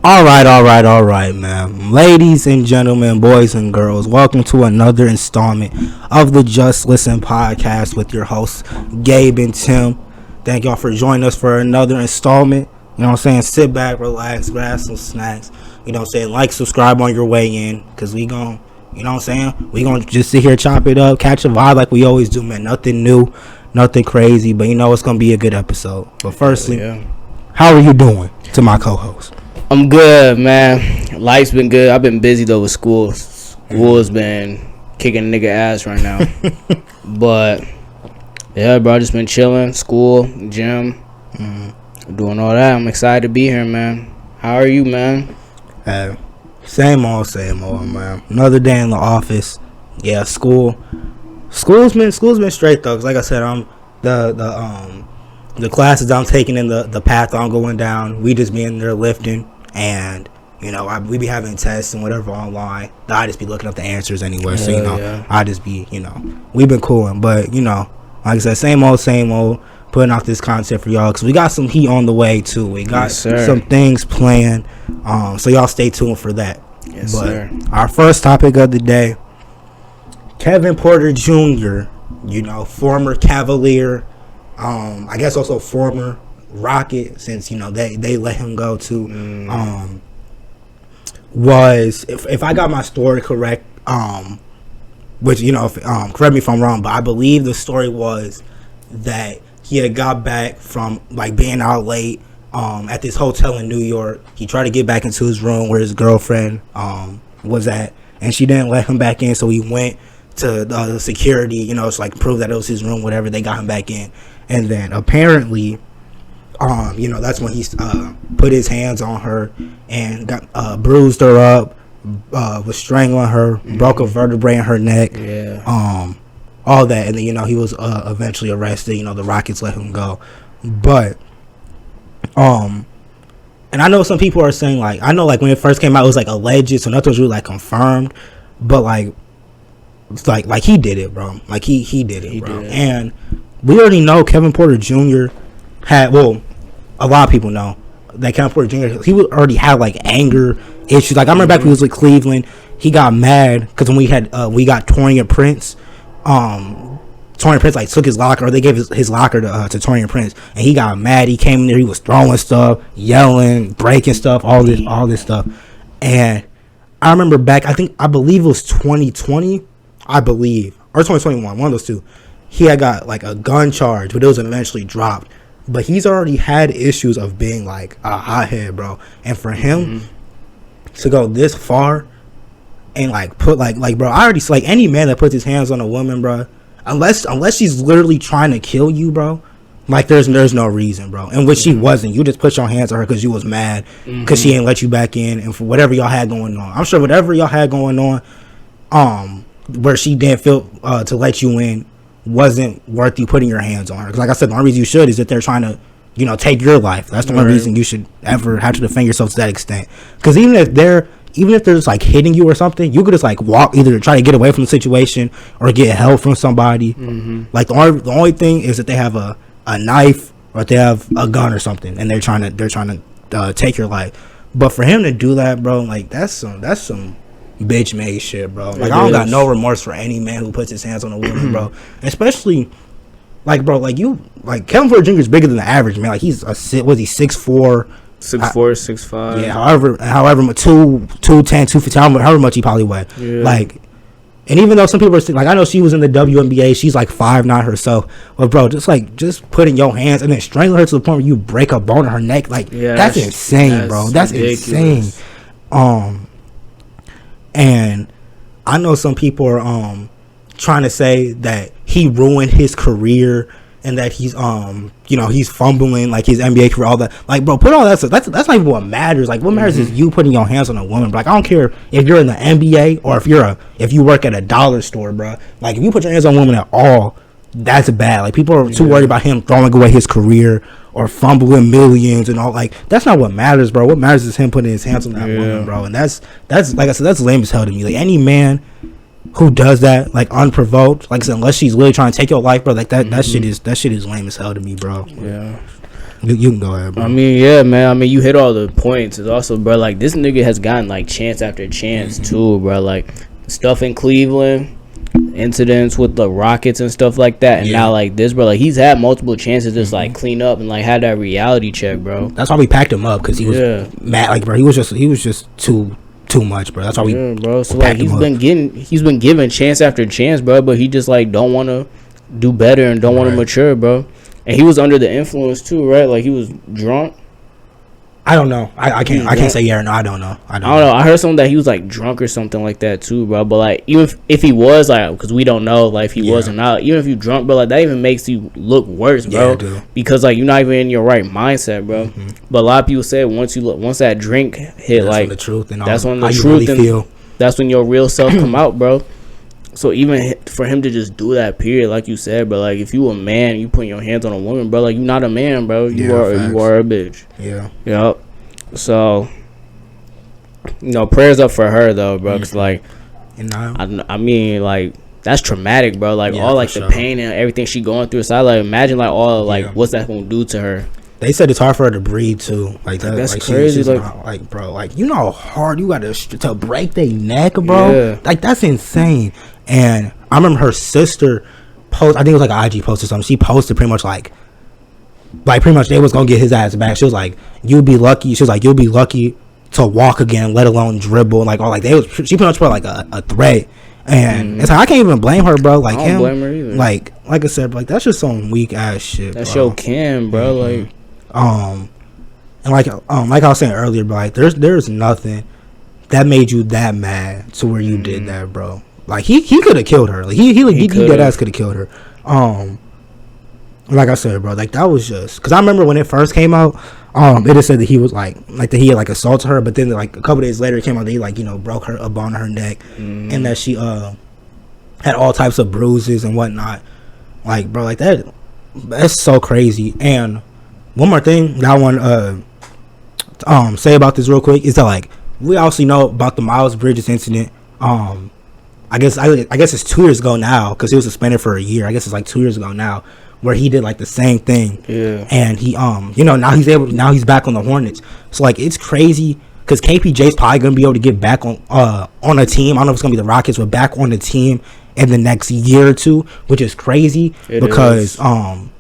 All right, man. Ladies and gentlemen, boys and girls, welcome to another installment of the Just Listen podcast with your hosts, Gabe and Tim. Thank y'all for joining us for another installment. You know what I'm saying? Sit back, relax, grab some snacks. You know what I'm saying? Like, subscribe on your way in, because we gon', you know what I'm saying? We gonna just sit here, chop it up, catch a vibe like we always do, man. Nothing new, nothing crazy, but you know it's gonna be a good episode. But firstly, how are you doing to my co-host? I'm good, man. Life's been good. I've been busy though with school. School's been kicking nigga ass right now. But yeah, bro, I just been chilling, school, gym, doing all that. I'm excited to be here, man. How are you, man? Same old, man. Another day in the office. Yeah, school's been straight though. 'Cause like I said, I'm the classes I'm taking in the path I'm going down. We just be in there lifting. And, you know, we be having tests and whatever online. I just be looking up the answers anyway. So, you know, I just be, you know, we've been cooling. But, you know, like I said, same old, putting out this content for y'all. Because we got some heat on the way, too. We got some things planned. So, y'all stay tuned for that. Yes, but sir. Our first topic of the day, Kevin Porter Jr., you know, former Cavalier, I guess also former Rocket, since you know they let him go too. Was if I got my story correct, which you know, correct me if I'm wrong, but I believe the story was that he had got back from like being out late at this hotel in New York. He tried to get back into his room where his girlfriend was at, and she didn't let him back in. So he went to the security, you know, it's like prove that it was his room, whatever. They got him back in, and then apparently. You know, that's when he put his hands on her and got bruised her up, was strangling her, broke a vertebrae in her neck, all that, and then you know he was eventually arrested. You know, the Rockets let him go, but and I know some people are saying like I know like when it first came out it was like alleged, so nothing was really like confirmed, but like it's like he did it, bro. Like he did it, bro. And we already know Kevin Porter Jr. had a lot of people know that Kevin Porter Jr. he already had like anger issues. Like I remember back when he was with Cleveland, he got mad because when we got Torian Prince, like took his locker, or they gave his locker to Torian Prince, and he got mad. He came in there, he was throwing stuff, yelling, breaking stuff, all this stuff. And I remember back, I believe it was 2020, or 2021, one of those two. He had got like a gun charge, but it was eventually dropped. But he's already had issues of being like a hothead, bro. And for him to go this far and like put like bro, I already like any man that puts his hands on a woman, bro, unless she's literally trying to kill you, bro. Like there's no reason, bro. And which she wasn't. You just put your hands on her because you was mad because she ain't let you back in, and for whatever y'all had going on. I'm sure whatever y'all had going on, where she didn't feel to let you in. Wasn't worth you putting your hands on her. Because like I said, the only reason you should is that they're trying to, you know, take your life. That's the only reason you should ever have to defend yourself to that extent. Because even if they're just like hitting you or something, you could just like walk, either try to get away from the situation or get help from somebody. Like the only thing is that they have a knife or they have a gun or something, and they're trying to take your life. But for him to do that, bro, like that's some bitch made shit, bro. Like I don't got no remorse for any man who puts his hands on a woman, bro. Especially like, bro, like you, like Kevin Porter Jr. is bigger than the average man. Like he's 6'4", 6'5". Yeah, however 210, 250, however much he probably weighed. Yeah. Like, and even though some people are like, I know she was in the WNBA, she's like 5'9" herself. But bro, just putting your hands and then strangling her to the point where you break a bone in her neck, like that's insane, bro. That's ridiculous. Insane. And I know some people are trying to say that he ruined his career and that he's you know, he's fumbling like his NBA career, all that. Like, bro, put all that stuff. That's not even what matters. Like, what matters is you putting your hands on a woman. Bro. Like, I don't care if you're in the NBA or if you work at a dollar store, bro. Like, if you put your hands on a woman at all, that's bad. Like, people are too worried about him throwing away his career or fumbling millions and all. Like, that's not what matters, bro. What matters is him putting his hands on that woman, bro. And that's like I said, that's lame as hell to me. Like, any man who does that, like, unprovoked, like I said, unless she's really trying to take your life, bro, like that shit is lame as hell to me, bro. Yeah. You can go ahead, bro. I mean, yeah, man. I mean, you hit all the points. It's also, bro, like, this nigga has gotten, like, chance after chance, too, bro. Like, stuff in Cleveland, incidents with the Rockets and stuff like that. And now, like, this, bro, like, he's had multiple chances to just, like, clean up and, like, had that reality check, bro. That's why we packed him up, because he was mad. Like, bro, he was just too much, bro. That's why we bro. So, like, he's been given chance after chance, bro, but he just, like, don't want to do better and don't want to mature, bro. And he was under the influence too, right? Like, he was drunk. I don't know. I can't say yeah or no. I don't know. I don't know. I heard something that he was like drunk or something like that too, bro. But like, even if he was, like, because we don't know, like, if he was or not. Even if you drunk, bro, like, that even makes you look worse, bro. Yeah, because like, you're not even in your right mindset, bro. But a lot of people say once that drink hit, that's like, when the truth and that's all, when the how you truth really and feel. That's when your real self come out, bro. So even for him to just do that, period, like you said, bro, like, if you a man, you putting your hands on a woman, bro, like, you not a man, bro. You are a bitch. Yeah. Yep. So, you know, prayers up for her though, bro. Cause like, I mean, like, that's traumatic, bro. Like, all like the pain and everything she going through. So I like imagine like all like what's that gonna do to her. They said it's hard for her to breathe too. Like that, that's like, crazy. Like, bro, like, you know how hard you got to break their neck, bro. Yeah. Like, that's insane. And I remember her sister post. I think it was like an IG post or something. She posted pretty much like pretty much they was gonna get his ass back. She was like, "You'll be lucky." She was like, "You'll be lucky to walk again, let alone dribble." Like, all like they was. She pretty much put like a threat. And it's like, I can't even blame her, bro. Like, I don't blame her either. Like I said, like, that's just some weak ass shit. That's bro. your Cam, bro. Like, and like I was saying earlier, bro, like, there's nothing that made you that mad to where you did that, bro. Like, he could have killed her. Like, he dead ass could have killed her. Like I said, bro, like, that was just because I remember when it first came out. It just said that he was like that he had like assaulted her, but then like a couple days later it came out that he, like, you know, broke her up on her neck, and that she had all types of bruises and whatnot. Like, bro, like, that's so crazy. And one more thing that I want to say about this real quick is that, like, we also know about the Miles Bridges incident. I guess it's 2 years ago now, because he was suspended for a year. I guess it's like 2 years ago now, where he did like the same thing. Yeah. And he you know, now he's back on the Hornets. So, like, it's crazy because KPJ's probably gonna be able to get back on a team. I don't know if it's gonna be the Rockets, but back on the team in the next year or two, which is crazy because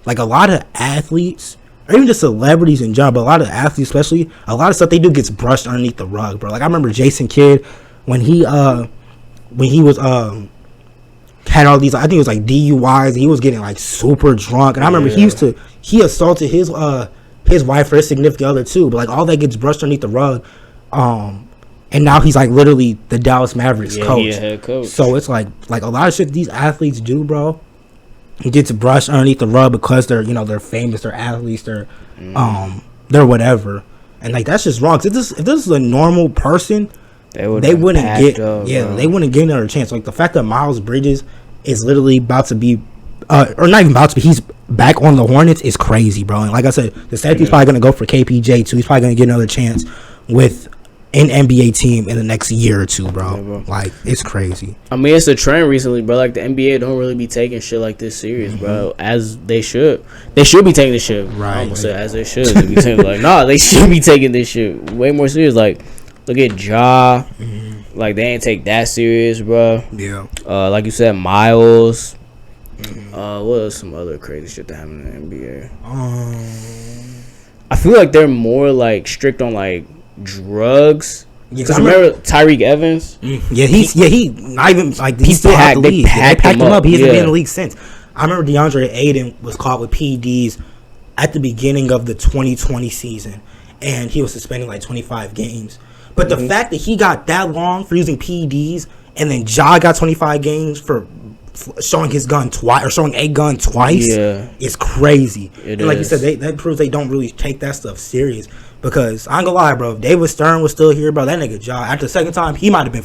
like, a lot of athletes, or even just celebrities in general, but a lot of athletes especially, a lot of stuff they do gets brushed underneath the rug, bro. Like, I remember Jason Kidd when he was had all these, I think it was like DUIs. He was getting like super drunk, and I remember he assaulted his wife or his significant other too. But like, all that gets brushed underneath the rug, and now he's like literally the Dallas Mavericks coach. Yeah, head coach. So it's like a lot of shit these athletes do, bro, it gets brushed underneath the rug because they're, you know, they're famous, they're athletes, they're whatever, and like, that's just wrong. 'Cause if this is a normal person, they wouldn't get they wouldn't get another chance. Like, the fact that Miles Bridges is literally about to be or not even about to be, he's back on the Hornets is crazy, bro. And like I said, the safety's probably gonna go for KPJ too. He's probably gonna get another chance with an NBA team in the next year or two, bro. Yeah, bro. Like, it's crazy. I mean, it's a trend recently, bro. Like, the NBA don't really be taking shit like this serious, bro. As they should. They should be taking this shit. Right. I almost said as they should. They be taking, like, nah, they should be taking this shit way more serious. Like, look at Ja. Like, they ain't take that serious, bro. Yeah. Like you said, Miles. What was some other crazy shit that happened in the NBA? I feel like they're more like strict on like drugs. Because I remember Tyreek Evans. Yeah, he not even like, he's still out the league. They packed him up. He hasn't been in the league since. I remember DeAndre Ayton was caught with PEDs at the beginning of the 2020 season, and he was suspended like 25 games. But the fact that he got that long for using PEDs, and then Ja got 25 games for showing his gun twice, or showing a gun twice, is crazy. And like you said, that proves they don't really take that stuff serious. Because I ain't gonna lie, bro, if David Stern was still here, bro, that nigga Ja, after the second time, he might have been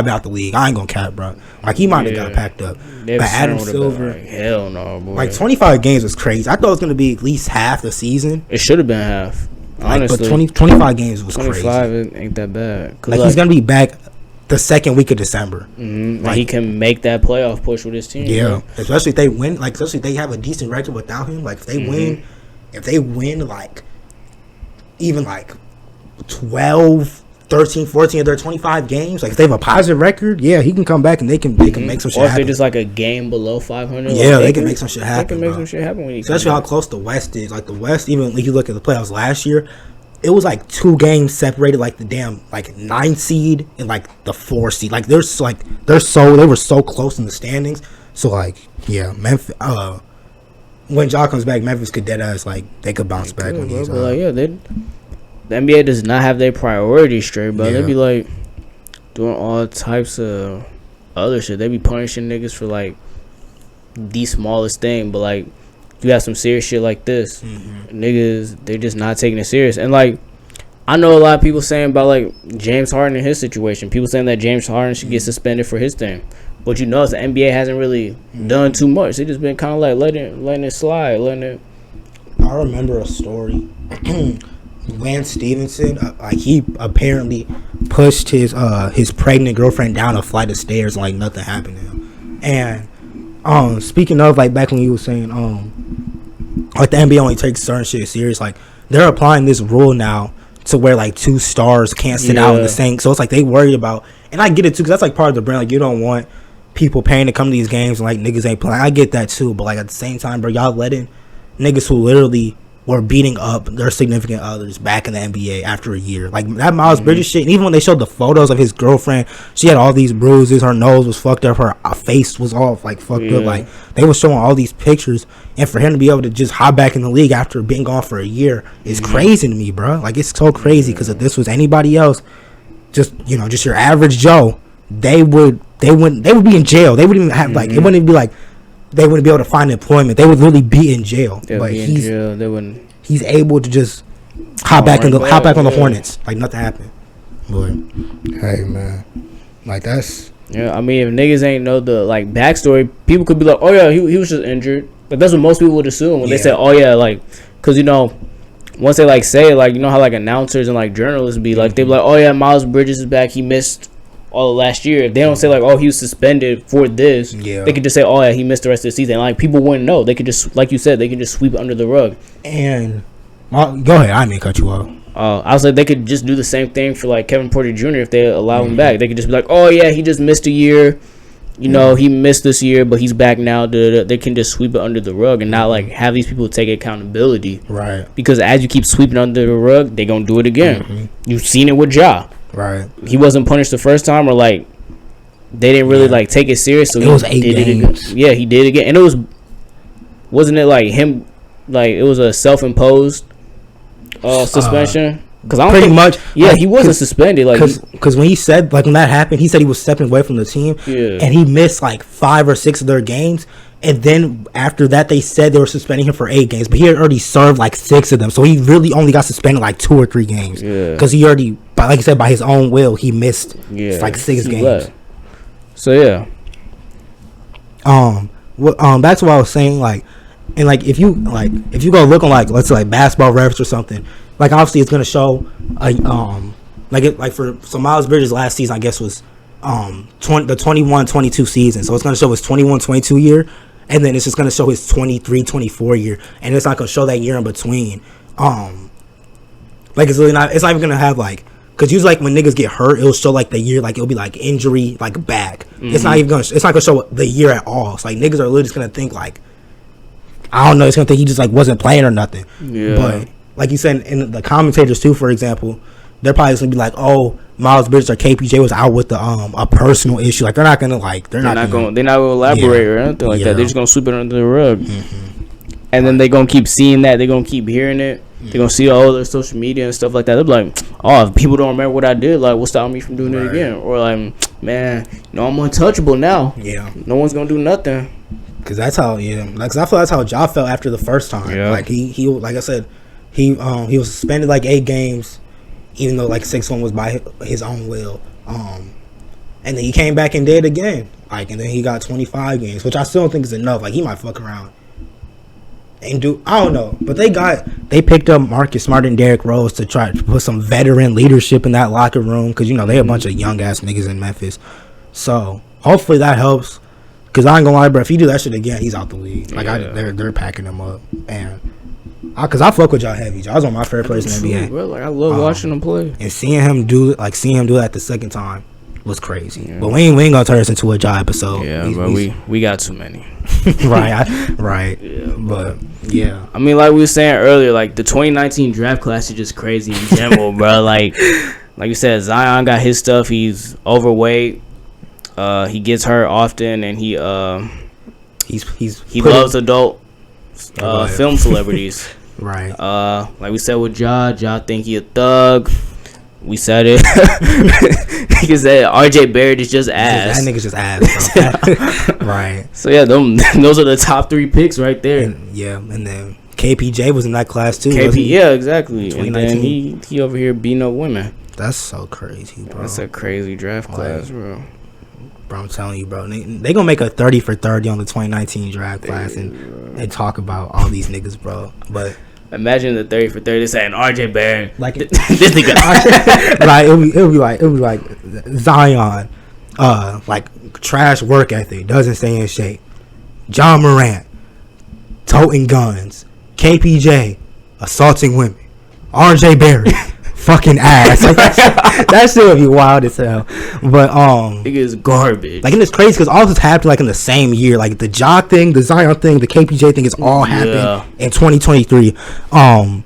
out the league. I ain't gonna cap, bro. Like, he might have got packed up. But Adam Silver, like, hell no, boy. like, 25 games was crazy. I thought it was gonna be at least half the season. It should have been half. Honestly, but 25 games was 25 crazy. ain't that bad. Like, he's gonna be back the second week of December. Like, he can make that playoff push with his team. Yeah, bro. Especially if they win. Like, especially if they have a decent record without him. Like, if they win if they win like even like 12, 13, 14 of their 25 games, like if they have a positive record, yeah, he can come back and they can make some shit happen. Or if happen. they're just like a game below 500, yeah, they can make some shit happen. They can make some shit happen when you especially how close the West is. Like the West, even if you look at the playoffs last year, it was like 2 games separated, like the damn like 9 seed and like the 4 seed. Like they were so close in the standings. So like yeah, Memphis. When Ja comes back, Memphis could dead ass like they could bounce back when he's like the NBA does not have their priorities straight, bro. They be like doing all types of other shit. They be punishing niggas for like the smallest thing, but like you got some serious shit like this, niggas, they're just not taking it serious. And like I know a lot of people saying about like James Harden and his situation. People saying that James Harden should get suspended for his thing. But you know, the NBA hasn't really done too much. They just been kind of like letting it slide, letting it. I remember a story. Lance Stevenson, like he apparently pushed his pregnant girlfriend down a flight of stairs, and like nothing happened to him. And speaking of like back when you were saying like the NBA only takes certain shit serious, like they're applying this rule now to where like 2 stars can't sit out in the same. So it's like they worry about, and I get it too, because that's like part of the brand. Like you don't want people paying to come to these games and like niggas ain't playing. I get that too, but like at the same time, bro, y'all letting niggas who literally were beating up their significant others back in the NBA after a year. Like that Miles Bridges shit, and even when they showed the photos of his girlfriend, she had all these bruises, her nose was fucked up, her face was all like fucked up. Like they were showing all these pictures, and for him to be able to just hop back in the league after being gone for a year is crazy to me, bro. Like it's so crazy, because if this was anybody else, just your average Joe, they would be in jail. They wouldn't even have like, it wouldn't even be like they wouldn't be able to find employment. They would really be in jail. But he's able to just hop back on the Hornets like nothing happened. But hey, man, like that's I mean, if niggas ain't know the like backstory, people could be like, oh yeah, he was just injured. But that's what most people would assume when they say, oh yeah, like, because once they like say it, like how like announcers and like journalists be like, they be like, oh yeah, Miles Bridges is back. He missed all of last year. If they don't say like, oh, he was suspended for this, they could just say, oh yeah, he missed the rest of the season. Like people wouldn't know. They could just, like you said, they can just sweep it under the rug. And go ahead, I didn't cut you off. I was like, they could just do the same thing for like Kevin Porter Jr. if they allow him back. They could just be like, oh yeah, he just missed a year. He missed this year, but he's back now. They can just sweep it under the rug and not like have these people take accountability. Right. Because as you keep sweeping under the rug, they gonna do it again. You've seen it with Ja. Right. He wasn't punished the first time, or like they didn't really like take it serious. So it was 8 games. Yeah, he did it again, and wasn't it like him? Like it was a self-imposed suspension. Because I don't pretty much, yeah, he wasn't suspended. Like because when he said when that happened, he said he was stepping away from the team, and he missed like 5 or 6 of their games. And then after that, they said they were suspending him for 8 games, but he had already served like 6 of them, so he really only got suspended like 2 or 3 games. Yeah, because he already, like I said, by his own will, he missed like 6 games. Left. So yeah. Back to what I was saying, like, and like if you go look on like, let's say like Basketball Reference or something. Like obviously it's gonna show so Miles Bridges last season I guess was the 21-22 season, so it's gonna show his 21-22 year, and then it's just gonna show his 23-24 year, and it's not gonna show that year in between. Like it's not even gonna have like, because usually like when niggas get hurt, it'll show like the year, like it'll be like injury, like back. It's not gonna show the year at all. It's like niggas are literally just gonna think like, I don't know, it's gonna think he just like wasn't playing or nothing. Yeah. But like you said, in the commentators too, for example, they're probably just gonna be like, "Oh, Miles Bridges or KPJ was out with a personal issue." Like they're not gonna elaborate or anything like that. They're just gonna sweep it under the rug, and then they're gonna keep seeing that. They're gonna keep hearing it. They're gonna see all their social media and stuff like that. They're like, "Oh, if people don't remember what I did, like, what's stopping me from doing it again?" Or like, "Man, I'm untouchable now. Yeah, no one's gonna do nothing." Because that's how, like, 'cause I feel that's how Ja felt after the first time. Yeah. Like he like I said. He was suspended like 8 games, even though like 6 of them was by his own will. And then he came back and did it again. Like, and then he got 25 games, which I still don't think is enough. Like he might fuck around and do, I don't know. But they picked up Marcus Smart and Derrick Rose to try to put some veteran leadership in that locker room, because they a bunch of young ass niggas in Memphis. So hopefully that helps. Because I ain't gonna lie, bro, if he do that shit again, he's out the league. Like they're packing him up, and Cause I fuck with Ja heavy. Ja's one of my favorite players in the NBA. Bro, like I love watching him play. And seeing him do that the second time was crazy. Yeah. But we ain't gonna turn this into a Ja episode. Yeah, bro, we got too many. right. Yeah, but yeah. I mean, like we were saying earlier, like the 2019 draft class is just crazy in general, bro. Like you said, Zion got his stuff. He's overweight. He gets hurt often, and he loves adult film celebrities. Right. Like we said with Ja think he a thug. We said it. Niggas said RJ Barrett is just ass. That nigga's just ass, bro. Right. So yeah, those are the top 3 picks right there. And then KPJ was in that class too. Yeah, exactly. And then he over here beating up women. That's so crazy, bro. That's a crazy draft class, bro. Bro, I'm telling you, bro. They gonna make a 30 for 30 on the 2019 draft class and talk about all these niggas, bro. But imagine the 30 for 30 saying RJ Barrett. Like this nigga. Like it would be like Zion, like trash work ethic, doesn't stay in shape. John Morant, toting guns. KPJ, assaulting women. RJ Barrett, fucking ass. Like that shit would be wild as hell. But nigga is garbage. Like, and it's crazy because all this happened like in the same year. Like the Ja thing, the Zion thing, the KPJ thing is all happened in 2023. And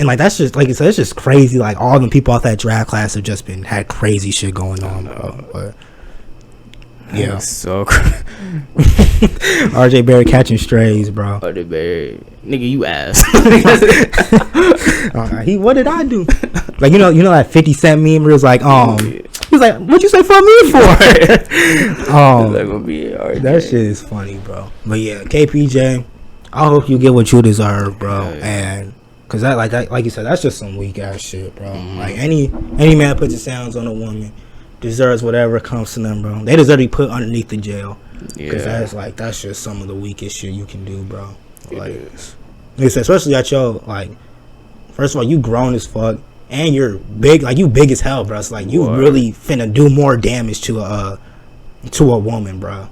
like that's just like it's just crazy. Like all the people off that draft class have just had crazy shit going on, bro. But yeah, so RJ Barrett catching strays, bro. RJ Barrett, nigga, you ass. What did I do? Like you know that 50 Cent meme where it was like he was like, what you say for me for? That shit is funny, bro. But yeah, KPJ, I hope you get what you deserve, bro. And cause that like you said, that's just some weak ass shit, bro. Like any man that puts his hands on a woman deserves whatever comes to them, bro. They deserve to be put underneath the jail. Cause that's just some of the weakest shit you can do, bro. Like, especially at your like, first of all, you grown as fuck and you're big, like you big as hell, bro. It's like you really finna do more damage to a woman, bro.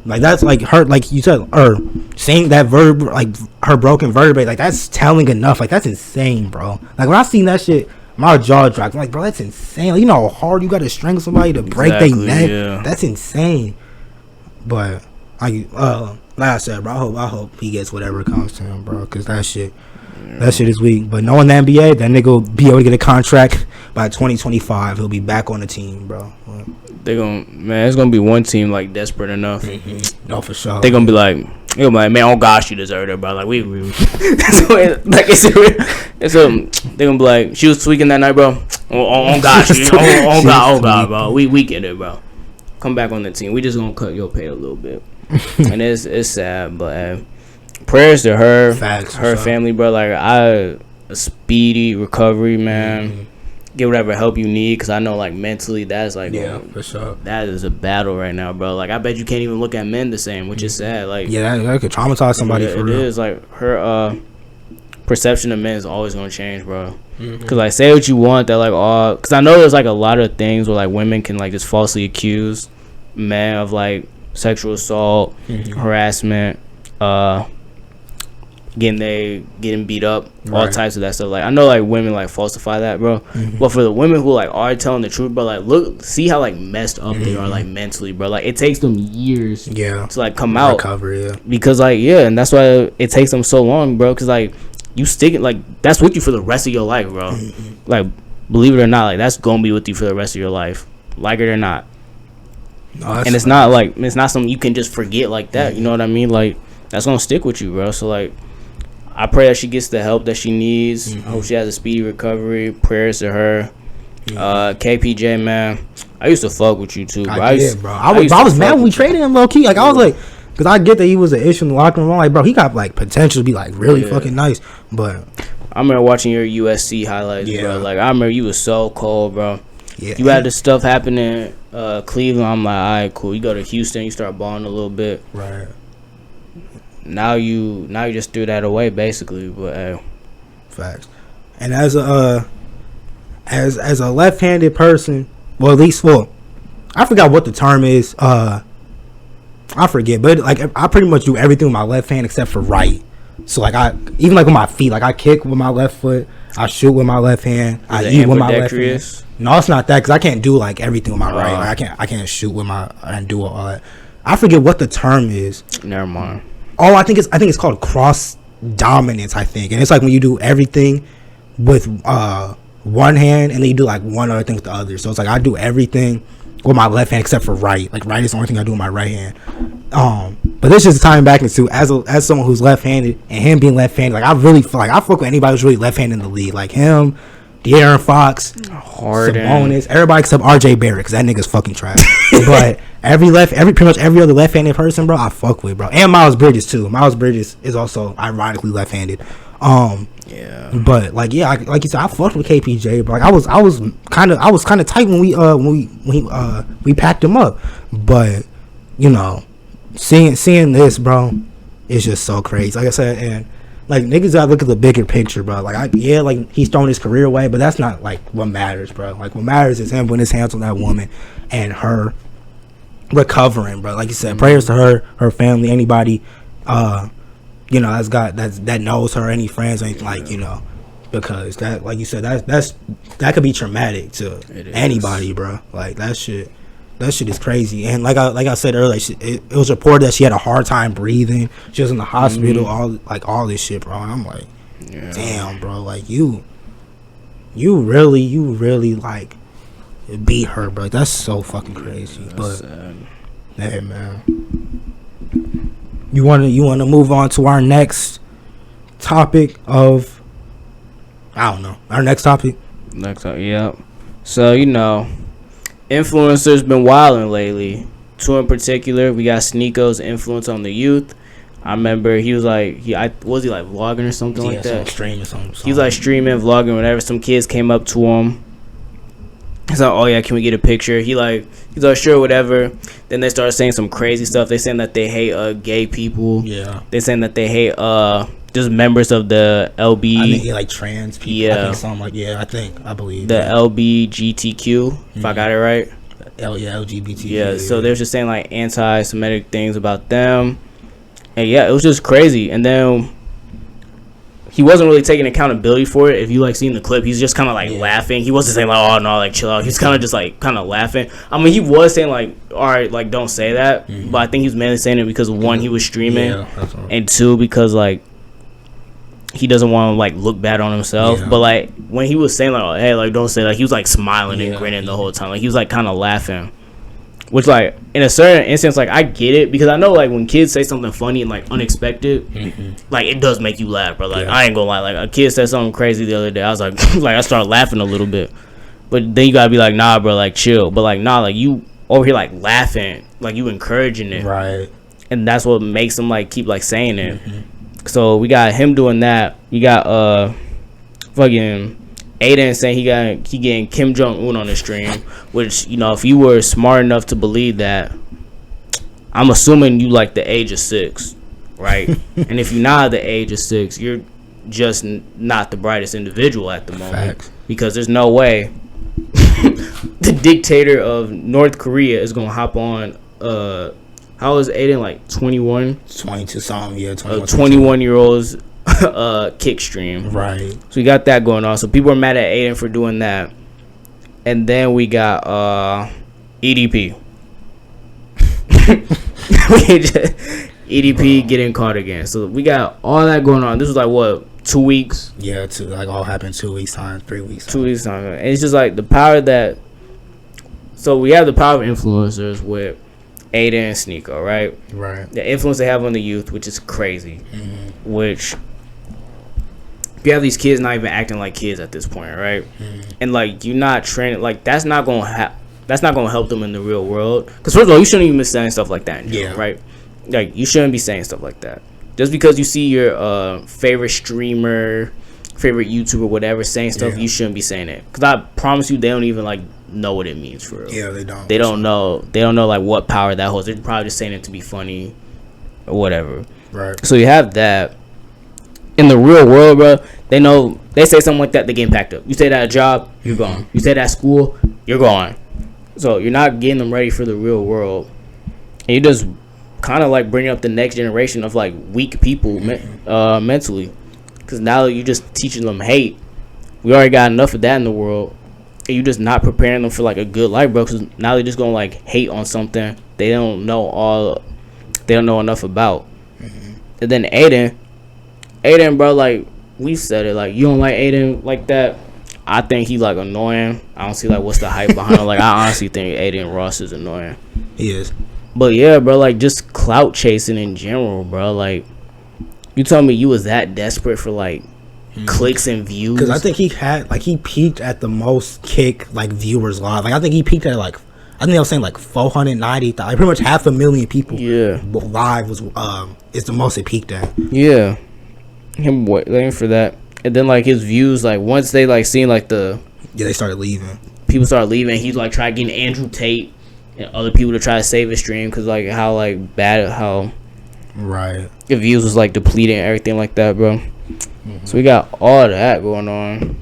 Like that's like her, like you said, or saying that verb, like her broken vertebrae, like that's telling enough. Like that's insane, bro. Like when I seen that shit, my jaw dropped. I'm like, bro, that's insane. Like, you know how hard you got to strangle somebody to break their neck? Yeah. That's insane. But like I said, bro, I hope he gets whatever comes to him, bro, because that shit is weak. But knowing the NBA, that nigga will be able to get a contract by 2025. He'll be back on the team, bro. It's gonna be one team like desperate enough. No, for sure. They're gonna be like, man, oh gosh, you deserve it, bro. Like we so like it's they're gonna be like, she was tweaking that night, bro. Oh gosh, oh god, bro. We get it, bro. Come back on the team. We just gonna cut your pay a little bit, and it's sad, but prayers to her, her family, bro. Like a speedy recovery, man. Get whatever help you need, because I know like mentally that's like for sure, that is a battle right now, bro. Like I bet you can't even look at men the same, which is sad. Like that could traumatize somebody. For real. It is like her perception of men is always gonna change, bro. Because like say what you want, that like because I know there's like a lot of things where like women can like just falsely accuse men of like sexual assault, harassment, getting beat up, all types of that stuff. Like I know like women like falsify that, bro. But for the women who like are telling the truth, bro, like see how like messed up they are like mentally, bro. Like it takes them years to like come out, recover, because like and that's why it takes them so long, bro. Because like you stick it, like that's with you for the rest of your life, bro. Like believe it or not, like that's gonna be with you for the rest of your life, like it or not. And it's not like it's not something you can just forget like that. You know what I mean? Like that's gonna stick with you, bro. So like I pray that she gets the help that she needs. I hope she has a speedy recovery. Prayers to her. KPJ, man, I used to fuck with you too, bro. I was mad when we traded him, low key. Like I was like, because I get that he was an issue in the locker room. I'm like, bro, he got like potential to be like really fucking nice. But I remember watching your USC highlights, bro. Like I remember you was so cold, bro. You had this stuff happening in Cleveland. I'm like, all right, cool. You go to Houston, you start balling a little bit. Right. Now you just threw that away, basically. But facts. And as a left-handed person, well, at least I forgot what the term is. I forget, but like I pretty much do everything with my left hand except for right. So like I even like with my feet, like I kick with my left foot, I shoot with my left hand, I eat with my left hand. No, it's not that because I can't do like everything with my right. Like, I can't shoot with my and do all that. I forget what the term is. Never mind. Oh, I think it's called cross dominance. I think, and it's like when you do everything with one hand and then you do like one other thing with the other. So it's like I do everything with my left hand except for right. Like right is the only thing I do with my right hand. But this is tying back into as someone who's left-handed and him being left-handed. Like I really feel like I fuck with anybody who's really left-handed in the league. Like him, De'Aaron Fox, Harden, Sabonis, everybody except RJ Barrett because that nigga's fucking trash. But pretty much every other left-handed person, bro, I fuck with, bro. And Miles Bridges too. Miles Bridges is also ironically left-handed. Yeah. But like yeah, like you said, I fucked with KPJ, bro. Like I was kind of tight when we packed him up, but you know, seeing this, bro, it's just so crazy. Like I said, and like niggas gotta look at the bigger picture, bro. Like like he's throwing his career away, but that's not like what matters, bro. Like what matters is him putting his hands on that woman and her recovering, bro. Like you said, prayers to her family, anybody, you know, that knows her, any friends, anything like, you know, because that, like you said, that could be traumatic to anybody, bro. Like that shit is crazy. And like I said earlier, it was reported that she had a hard time breathing. She was in the hospital, all this shit, bro. And I'm like, damn, bro. Like you really like beat her, bro. That's so fucking crazy. But hey, man, you want to move on to our next topic of, I don't know, our next topic. Yeah. So you know, influencers been wilding lately. Two in particular, we got Sneako's influence on the youth. I remember he was like, was he like vlogging or something like that? Stream or something. He was like streaming, vlogging, whatever. Some kids came up to him. He's like, oh yeah, can we get a picture? He's like, sure, whatever. Then they started saying some crazy stuff. They saying that they hate gay people. Yeah. They saying that they hate just members of the LB. I think they like trans people. Yeah. I think something like, I believe. The LBGTQ, if I got it right. LGBT. Yeah, so they were just saying like anti-Semitic things about them. And yeah, it was just crazy. And then he wasn't really taking accountability for it. If you like seen the clip, he's just kind of like laughing. He wasn't saying like, oh no, like chill out. He's kind of just like kind of laughing. I mean, he was saying like, all right, like don't say that. But I think he was mainly saying it because one, he was streaming, and two, because like he doesn't want to like look bad on himself. But like when he was saying like, oh, hey, like don't say that, he was like smiling and grinning the whole time. Like he was like kind of laughing. Which, like, in a certain instance, like, I get it. Because I know, like, when kids say something funny and, like, unexpected, like, it does make you laugh, bro. Like, I ain't gonna lie. Like, a kid said something crazy the other day. I was like, I started laughing a little bit. But then you gotta be like, nah, bro, like, chill. But, like, nah, like, you over here, like, laughing. Like, you encouraging it. Right. And that's what makes him, like, keep, like, saying it. So, we got him doing that. You got, fucking Aiden saying he getting Kim Jong-un on the stream, which, you know, if you were smart enough to believe that, I'm assuming you like the age of 6, right? And if you're not the age of 6, you're just not the brightest individual at the moment. Facts. Because there's no way the dictator of North Korea is gonna hop on. How old is Aiden? Like 21? 22 something, yeah. 21-year-old's kick stream. Right. So we got that going on. So people are mad at Aiden for doing that. And then we got EDP. EDP getting caught again. So we got all that going on. This was like what, 2 weeks? Yeah, like all happened 2 weeks time, 3 weeks time. 2 weeks time. And it's just like the power that. So we have the power of influencers with Aiden and Sneeko, right? Right. The influence they have on the youth, which is crazy. Which, you have these kids not even acting like kids at this point, right? And like you're not training, like that's not gonna help them in the real world. Because first of all, you shouldn't even be saying stuff like that in general, right? Like you shouldn't be saying stuff like that. Just because you see your favorite streamer, favorite YouTuber, whatever, saying stuff, you shouldn't be saying it. Because I promise you, they don't even like know what it means for real. Yeah, they don't. They don't know. They don't know like what power that holds. They're probably just saying it to be funny or whatever. Right. So you have that. In the real world, bro, they know, they say something like that, they getting packed up. You say that at a job, you're gone. You say that at school, you're gone. So you're not getting them ready for the real world. And you're just kind of like bringing up the next generation of like weak people mentally, because now you just teaching them hate. We already got enough of that in the world, and you just not preparing them for like a good life, bro. Because now they're just gonna like hate on something they don't know enough about. And then Aiden, bro, like we said it, like you don't like Aiden like that. I think he like annoying. I don't see like what's the hype behind him. Like I honestly think Aiden Ross is annoying. He is. But yeah, bro, like just clout chasing in general, bro. Like you told me you was that desperate for like clicks and views. Because I think he peaked at the most kick like viewers live. Like I think he peaked at like, I think I was saying like 490,000. Like pretty much 500,000 people. Yeah. Live was is the most it peaked at. Yeah. Him waiting for that. And then like his views, like once they like seen like they started leaving. People started leaving. He's like trying getting Andrew Tate and other people to try to save his stream because like how right the views was like depleting and everything like that, bro. So we got all that going on.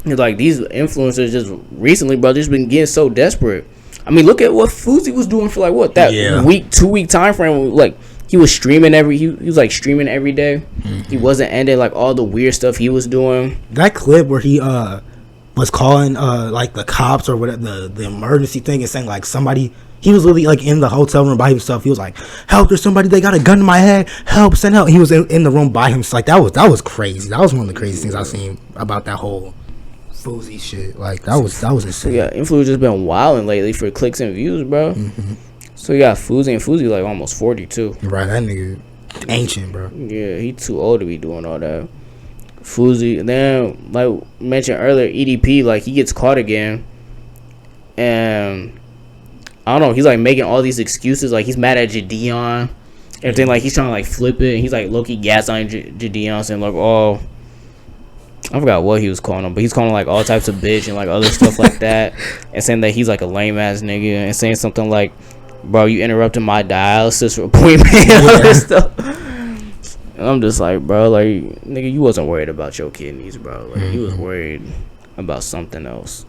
It's like these influencers just recently, bro, just been getting so desperate. I mean, look at what Fuzi was doing for like what that 2-week time frame. Like he was streaming he was like streaming every day. He wasn't ending like all the weird stuff he was doing. That clip where he was calling like the cops or whatever, the emergency thing, and saying like somebody. He was literally like in the hotel room by himself. He was like, "Help! There's somebody. They got a gun to my head. Help! Send help!" He was in the room by himself. Like that was crazy. That was one of the craziest things I've seen about that whole Fuzi shit. Like that was insane. Yeah, influencers been wilding lately for clicks and views, bro. So you got Fuzi, and Fuzi like almost 42. Right, that nigga ancient, bro. Yeah, he too old to be doing all that. Fuzi, and then like mentioned earlier, EDP, like he gets caught again, and I don't know, he's like making all these excuses, like he's mad at Jadeon, everything, like he's trying to like flip it, and he's like low-key gaslighting Jadeon, saying like, oh, I forgot what he was calling him, but he's calling like all types of bitch and like other stuff like that, and saying that he's like a lame ass nigga, and saying something like, bro, you interrupted my dialysis appointment and all this stuff. And I'm just like, bro, like, nigga, you wasn't worried about your kidneys, bro. Like, you was worried about something else.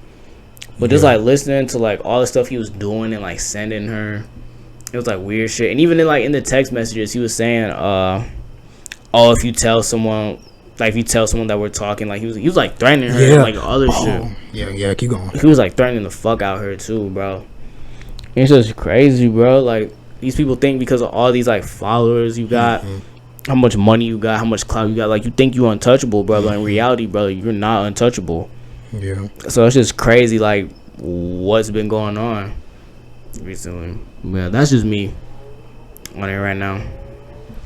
But just like listening to like all the stuff he was doing and like sending her, it was like weird shit. And even in the text messages, he was saying, oh, if you tell someone that we're talking, like he was like threatening her and like other shit. Yeah, keep going. He was like threatening the fuck out of her too, bro. It's just crazy, bro. Like these people think because of all these like followers you got, how much money you got, how much clout you got, like you think you're untouchable, bro. But in reality, bro, you're not untouchable. Yeah. So it's just crazy, like what's been going on recently. Yeah, that's just me on it right now.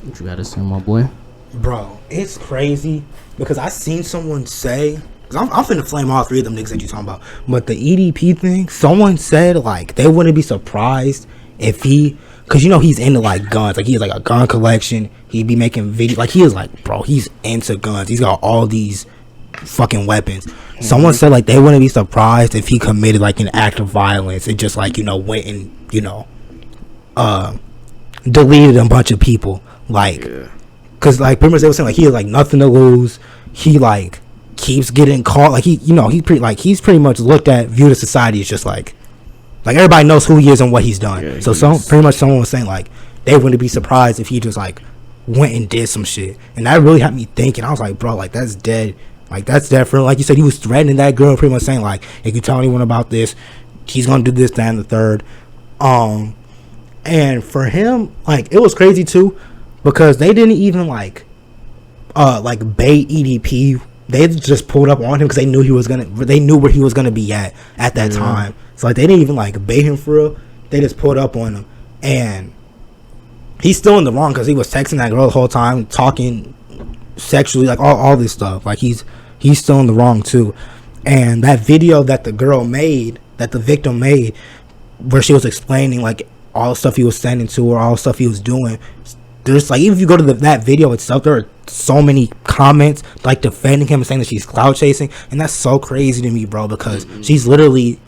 What you gotta say, my boy? Bro, it's crazy because I seen someone say, cause I'm finna flame all three of them niggas that you talking about, but the EDP thing, someone said like they wouldn't be surprised if he, cause you know he's into like guns, like he has like a gun collection, he'd be making videos, like he is like, bro, he's into guns, he's got all these fucking weapons. Someone said like they wouldn't be surprised if he committed like an act of violence and just like, you know, went and, you know, deleted a bunch of people, like cause like pretty much they were saying like he has like nothing to lose, he like keeps getting caught, like he, you know, he's pretty much looked at, viewed as society as just like everybody knows who he is and what he's done. So pretty much someone was saying like they wouldn't be surprised if he just like went and did some shit, and that really had me thinking. I was like, bro, like that's dead. Like that's different. Like you said, he was threatening that girl, pretty much saying like, if you tell anyone about this, he's gonna do this, that, and the third. And for him, like it was crazy too, because they didn't even like bait EDP. They just pulled up on him because they knew where he was gonna be at that time. So like they didn't even like bait him for real. They just pulled up on him, and he's still in the wrong because he was texting that girl the whole time, talking sexually, like all this stuff. Like he's still in the wrong too. And that video that the victim made, where she was explaining like all the stuff he was sending to her, all the stuff he was doing, there's like, even if you go to that video itself, there are so many comments like defending him and saying that she's clout chasing, and that's so crazy to me, bro, because she's literally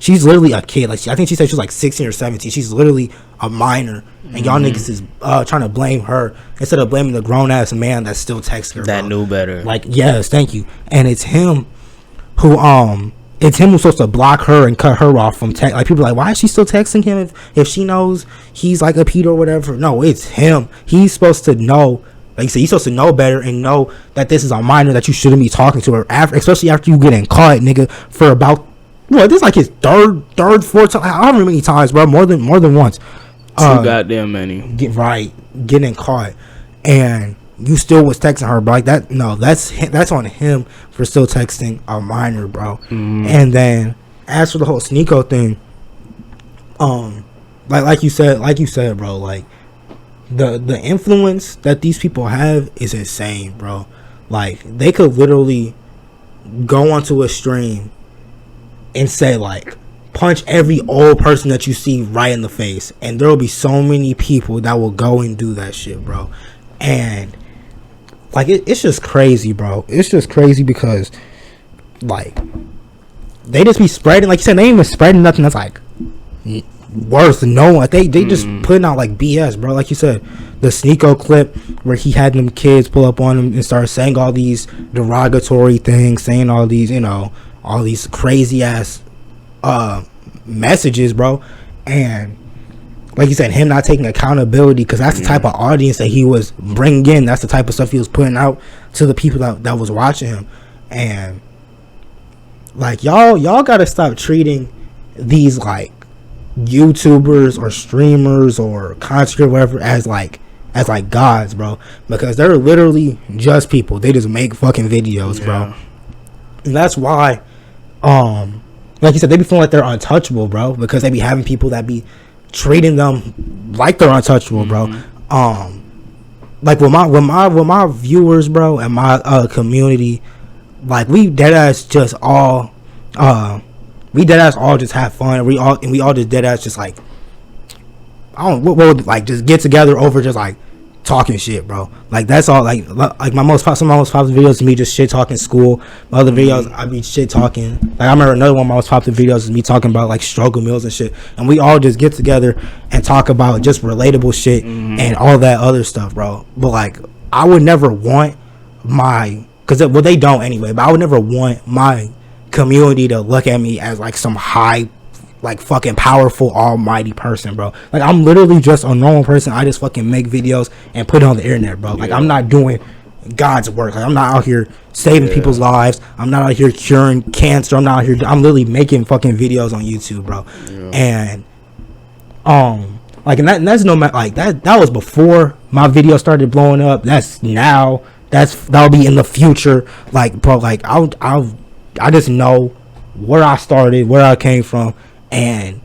a kid. Like I think she said she was like 16 or 17. She's literally a minor, and y'all niggas is trying to blame her instead of blaming the grown ass man that still texts her. That bro. knew better. Like, yes, thank you. And it's him who it's him who's supposed to block her and cut her off from text. Like, people are like, why is she still texting him if she knows he's like a pedo or whatever? No, it's him. He's supposed to know. Like you said, he's supposed to know better and know that this is a minor that you shouldn't be talking to her, especially after you getting caught, nigga, for about, what, this is like his third, fourth time. I don't remember many times, bro. More than once. Too goddamn many. Getting caught, and you still was texting her, bro. Like that. No, that's on him for still texting a minor, bro. And then as for the whole Sneeko thing, like you said, bro, like the influence that these people have is insane, bro. Like, they could literally go onto a stream and say, like, punch every old person that you see right in the face, and there will be so many people that will go and do that shit, bro. And like, it's just crazy, bro. It's just crazy because, like, they just be spreading, like you said, they ain't even spreading nothing that's like worse than no one. They just putting out like BS, bro. Like you said, the Sneeko clip where he had them kids pull up on him and start saying all these derogatory things, saying all these, you know, all these crazy ass messages, bro. And like you said, him not taking accountability, because that's the type of audience that he was bringing in. That's the type of stuff he was putting out to the people that was watching him. And like, y'all gotta stop treating these like YouTubers or streamers or content, whatever, as like gods, bro, because they're literally just people. They just make fucking videos, bro. And that's why like you said, they be feeling like they're untouchable, bro, because they be having people that be treating them like they're untouchable, bro. Like with my viewers, bro, and my community, like, we deadass just all just have fun. We all just deadass just like, I don't, we'll like just get together over just like talking shit, bro. Like, that's all. Like some of my most popular videos is me just shit talking school. My other videos, I be shit talking. Like, I remember another one of my most popular videos is me talking about like struggle meals and shit, and we all just get together and talk about just relatable shit and all that other stuff, bro. But like, I would never want well, they don't anyway, but I would never want my community to look at me as like some high, like, fucking powerful almighty person, bro. Like, I'm literally just a normal person. I just fucking make videos and put it on the internet, bro. Like, I'm not doing God's work. Like, I'm not out here saving people's lives. I'm not out here curing cancer. I'm literally making fucking videos on YouTube, bro. And like, and that's no matter, like, that was before my video started blowing up. That's now. That'll be in the future. Like, bro, like, I just know where I started, where I came from, and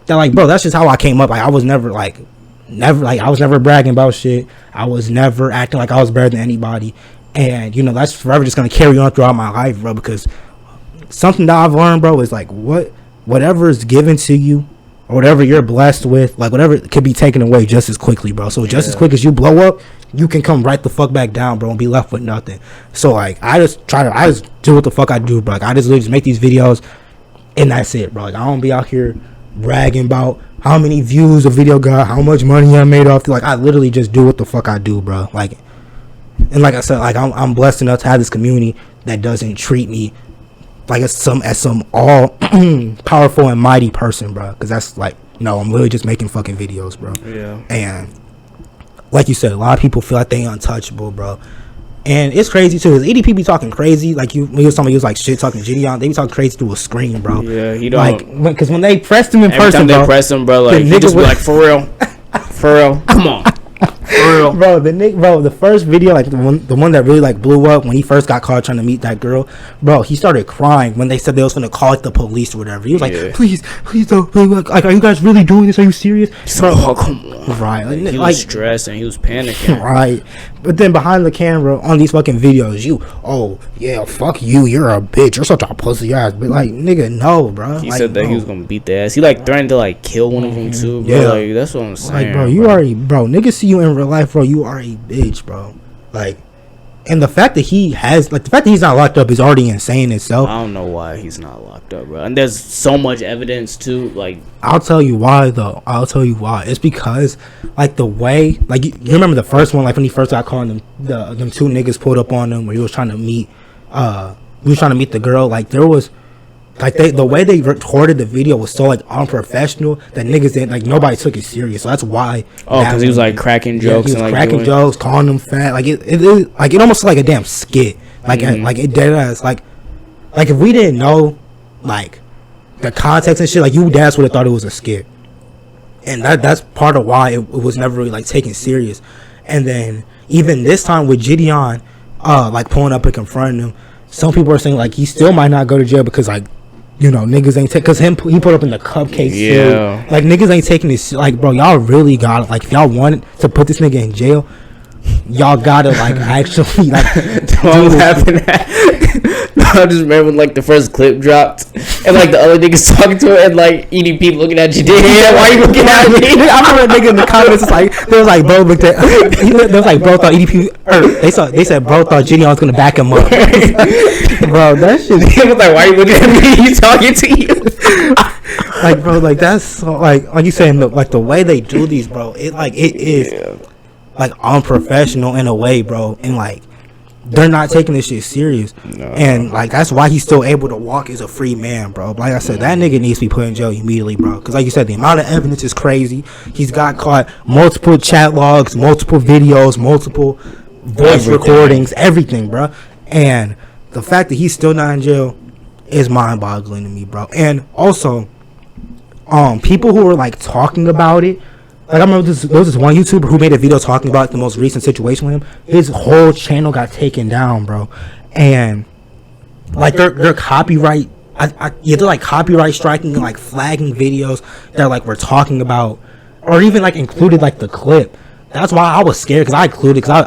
that, like, bro, that's just how I came up. Like, I was never I was never bragging about shit. I was never acting like I was better than anybody. And, you know, that's forever just gonna carry on throughout my life, bro, because something that I've learned, bro, is like, whatever is given to you, or whatever you're blessed with, like, whatever could be taken away just as quickly, bro. So just as quick as you blow up, you can come right the fuck back down, bro, and be left with nothing. So, like, I just do what the fuck I do, bro. Like, I just literally just make these videos, and that's it, bro. Like, I don't be out here bragging about how many views a video got, how much money I made off. Like, I literally just do what the fuck I do, bro. Like, and like I said, like, I'm blessed enough to have this community that doesn't treat me like as some all powerful and mighty person, bro. Because that's like, no, I'm literally just making fucking videos, bro. Yeah. And like you said, a lot of people feel like they untouchable, bro. And it's crazy too. His EDP be talking crazy, like when he was like shit talking Gideon. They be talking crazy through a screen, bro. Yeah, he don't, like, because when they pressed him in person, they press him, bro, like, he just be like, for real, come on. Bro, the first video, like the one that really like blew up when he first got caught trying to meet that girl, bro, he started crying when they said they was gonna call it the police or whatever. He was like, please don't, like, are you guys really doing this? Are you serious? Bro, oh, come on. Right, like, he was stressing, he was panicking. Right, but then behind the camera on these fucking videos, fuck you, you're a bitch, you're such a pussy ass. But like, nigga, no, bro. He said that he was gonna beat the ass. He like threatened to like kill one of them too, bro. Yeah, like, that's what I'm saying. Like, bro, niggas see you in real life, bro, you are a bitch, bro. Like, and the fact that he's not locked up is already insane itself. I don't know why he's not locked up, bro. And there's so much evidence too. Like, I'll tell you why, though. It's because, like, the way, like, you remember the first one, like when he first got caught, them two niggas pulled up on him where he was trying to meet we was trying to meet the girl. Like there was, like the way they recorded the video was so like unprofessional that niggas didn't like nobody took it serious. So that's why. Oh, because he was like cracking jokes, he was and like cracking jokes, calling them fat. Like it like it almost like a damn skit. Like like it dead ass like if we didn't know like the context and shit, like you dads would have thought it was a skit. And that's part of why it was never really like taken serious. And then even this time with Gideon, like pulling up and confronting him, some people are saying like he still might not go to jail because like, you know, niggas ain't because he put up in the cupcake suit. Like niggas ain't taking this. Like bro, y'all really got it. Like if y'all wanted to put this nigga in jail, y'all gotta like actually like don't happen. I just remember when, like the first clip dropped and like the other niggas talking to it and like EDP looking at you. Yeah, why you looking at me? I remember a nigga in the comments was like, they was like bro looked at, they was like bro thought EDP or they said bro thought Gideon was gonna back him up. Bro, that shit. He was like, why you looking at me? He's talking to you. Like bro, like that's so, like you saying like the way they do these, bro. It like it is like unprofessional in a way, bro, and like they're not taking this shit serious. No. And like that's why he's still able to walk as a free man, bro. Like I said, that nigga needs to be put in jail immediately, bro, because like you said, the amount of evidence is crazy. He's got caught multiple chat logs, multiple videos, multiple voice recordings, everything, bro. And the fact that he's still not in jail is mind-boggling to me, bro. And also people who were like talking about it, like I remember there was this one YouTuber who made a video talking about the most recent situation with him. His whole channel got taken down, bro. And like they're copyright, they're like copyright striking and like flagging videos that like we're talking about, or even like included like the clip. That's why I was scared, because I included, because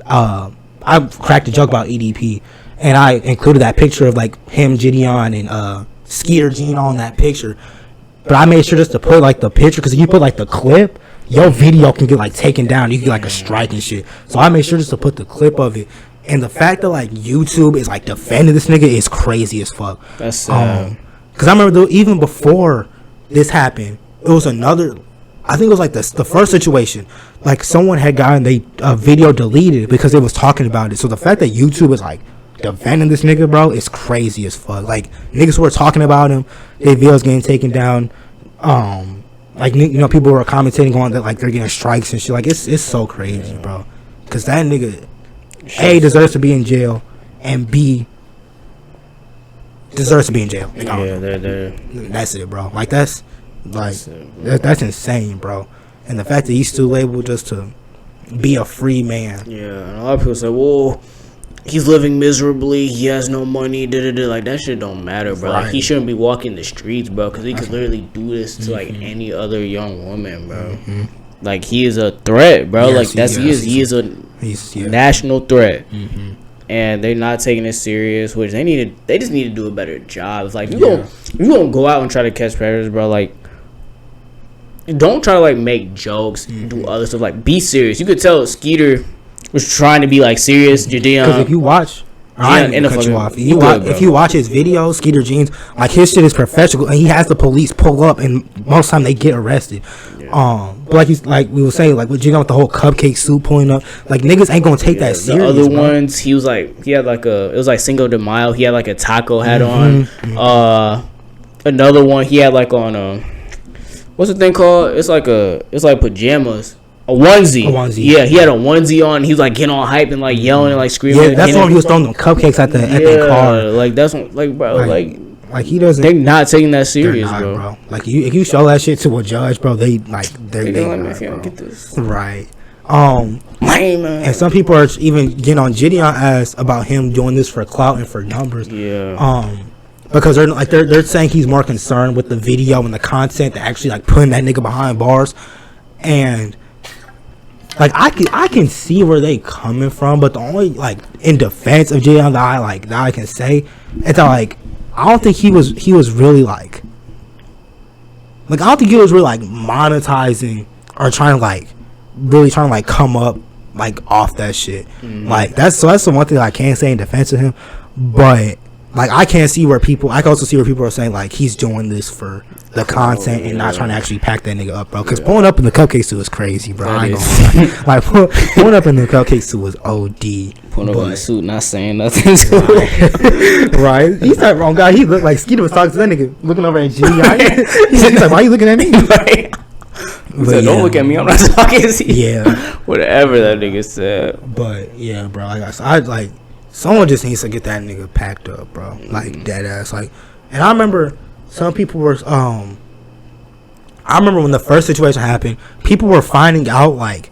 I cracked a joke about EDP, and I included that picture of like him, Gideon, and Skeeter Gene on that picture. But I made sure just to put like the picture, because if you put like the clip, your video can get like taken down. You can get like a strike and shit. So I made sure just to put the clip of it. And the fact that like YouTube is like defending this nigga is crazy as fuck. That's sad. Because I remember even before this happened, it was another, I think it was like the first situation. Like someone had gotten a video deleted because it was talking about it. So the fact that YouTube is like defending this nigga, bro, is crazy as fuck. Like niggas were talking about him, their videos getting taken down. Like, you know, people were commentating on that, like they're getting strikes and shit. Like it's so crazy, bro. Because that nigga, A, deserves to be in jail, and B, deserves to be in jail. Like, that's it, bro. Like that's insane, bro. And the fact that he's still able just to be a free man. Yeah, and a lot of people say, well, he's living miserably, he has no money, like that shit don't matter, bro. Right. Like he shouldn't be walking the streets, bro, because he could literally do this to like any other young woman, bro. Like he is a threat, bro. Yes, like he is a national threat. And they're not taking it serious, which they just need to do a better job. It's like you gonna go out and try to catch predators, bro. Like don't try to like make jokes, do other stuff. Like be serious. You could tell Skeeter was trying to be like serious, Gideon. Because if you watch, if you watch his videos, Skeeter Jeans, like his shit is professional, and he has the police pull up, and most time they get arrested. But like we were saying, like with Gideon with the whole cupcake suit pulling up, like niggas ain't gonna take that serious. The other ones, he had like it was like Cinco de Mayo. He had like a taco hat on. Another one, he had like on what's the thing called? It's like pajamas. A onesie. Yeah, he had a onesie on. He was like getting all hype and like yelling and like screaming. Yeah, that's when he was throwing them cupcakes at the car. Like that's when, like bro, like he doesn't. They're not taking that serious, bro. Like if you show that shit to a judge, bro, they like they like, man, get this right. And some people are even getting on Gideon ass about him doing this for clout and for numbers. Yeah. Because they're saying he's more concerned with the video and the content than actually like putting that nigga behind bars. And like I can see where they coming from, but the only like in defense of Gideon that I can say is that like I don't think he was really like I don't think he was really like monetizing or trying to like come up like off that shit. Like that's the one thing I can't say in defense of him. But like I can see where people. I can also see where people are saying like he's doing this for the content and not trying to actually pack that nigga up, bro. Because pulling up in the cupcake suit is crazy, bro. I ain't gonna lie. Like pulling up in the cupcake suit was OD. Pulling up in the suit, not saying nothing to it. Right? He's that wrong guy. He looked like Skeeter was talking to that nigga, looking over at G. He's like, why are you looking at me? Right. He said, don't look at me. I'm not talking to you. Yeah. Whatever that nigga said. But yeah, bro. I like. Someone just needs to get that nigga packed up, bro. Like dead ass. Like, and I remember some people were. I remember when the first situation happened, people were finding out like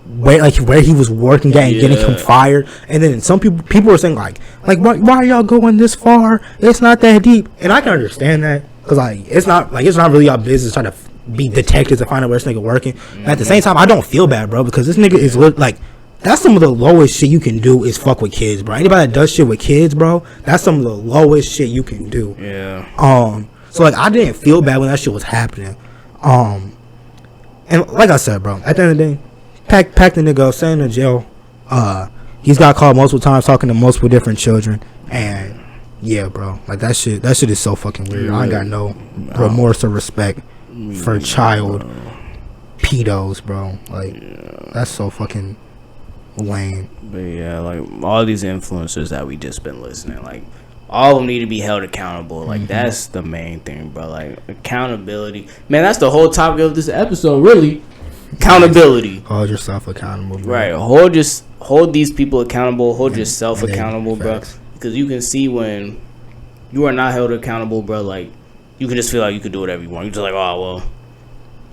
where he was working at and getting him fired. And then some people were saying like why are y'all going this far? It's not that deep. And I can understand that because like it's not really y'all business trying to be detectives to find out where this nigga working. And at the same time, I don't feel bad, bro, because this nigga is like. That's some of the lowest shit you can do is fuck with kids, bro. Anybody that does shit with kids, bro, that's some of the lowest shit you can do. Yeah. So like I didn't feel bad when that shit was happening. And like I said, bro, at the end of the day, pack the nigga up, send him to jail. He's got called multiple times talking to multiple different children, and yeah, bro, like that shit is so fucking weird. I ain't got no remorse or respect for child pedos, bro. Like that's so fucking lame. But yeah, like all these influencers that we just been listening, like all of them need to be held accountable. Like that's the main thing, bro. Like accountability, man. That's the whole topic of this episode, really. Accountability. Hold yourself accountable, bro. Right. Hold these people accountable. Hold yourself accountable, bro. Because you can see when you are not held accountable, bro. Like you can just feel like you could do whatever you want. You're just like, oh well.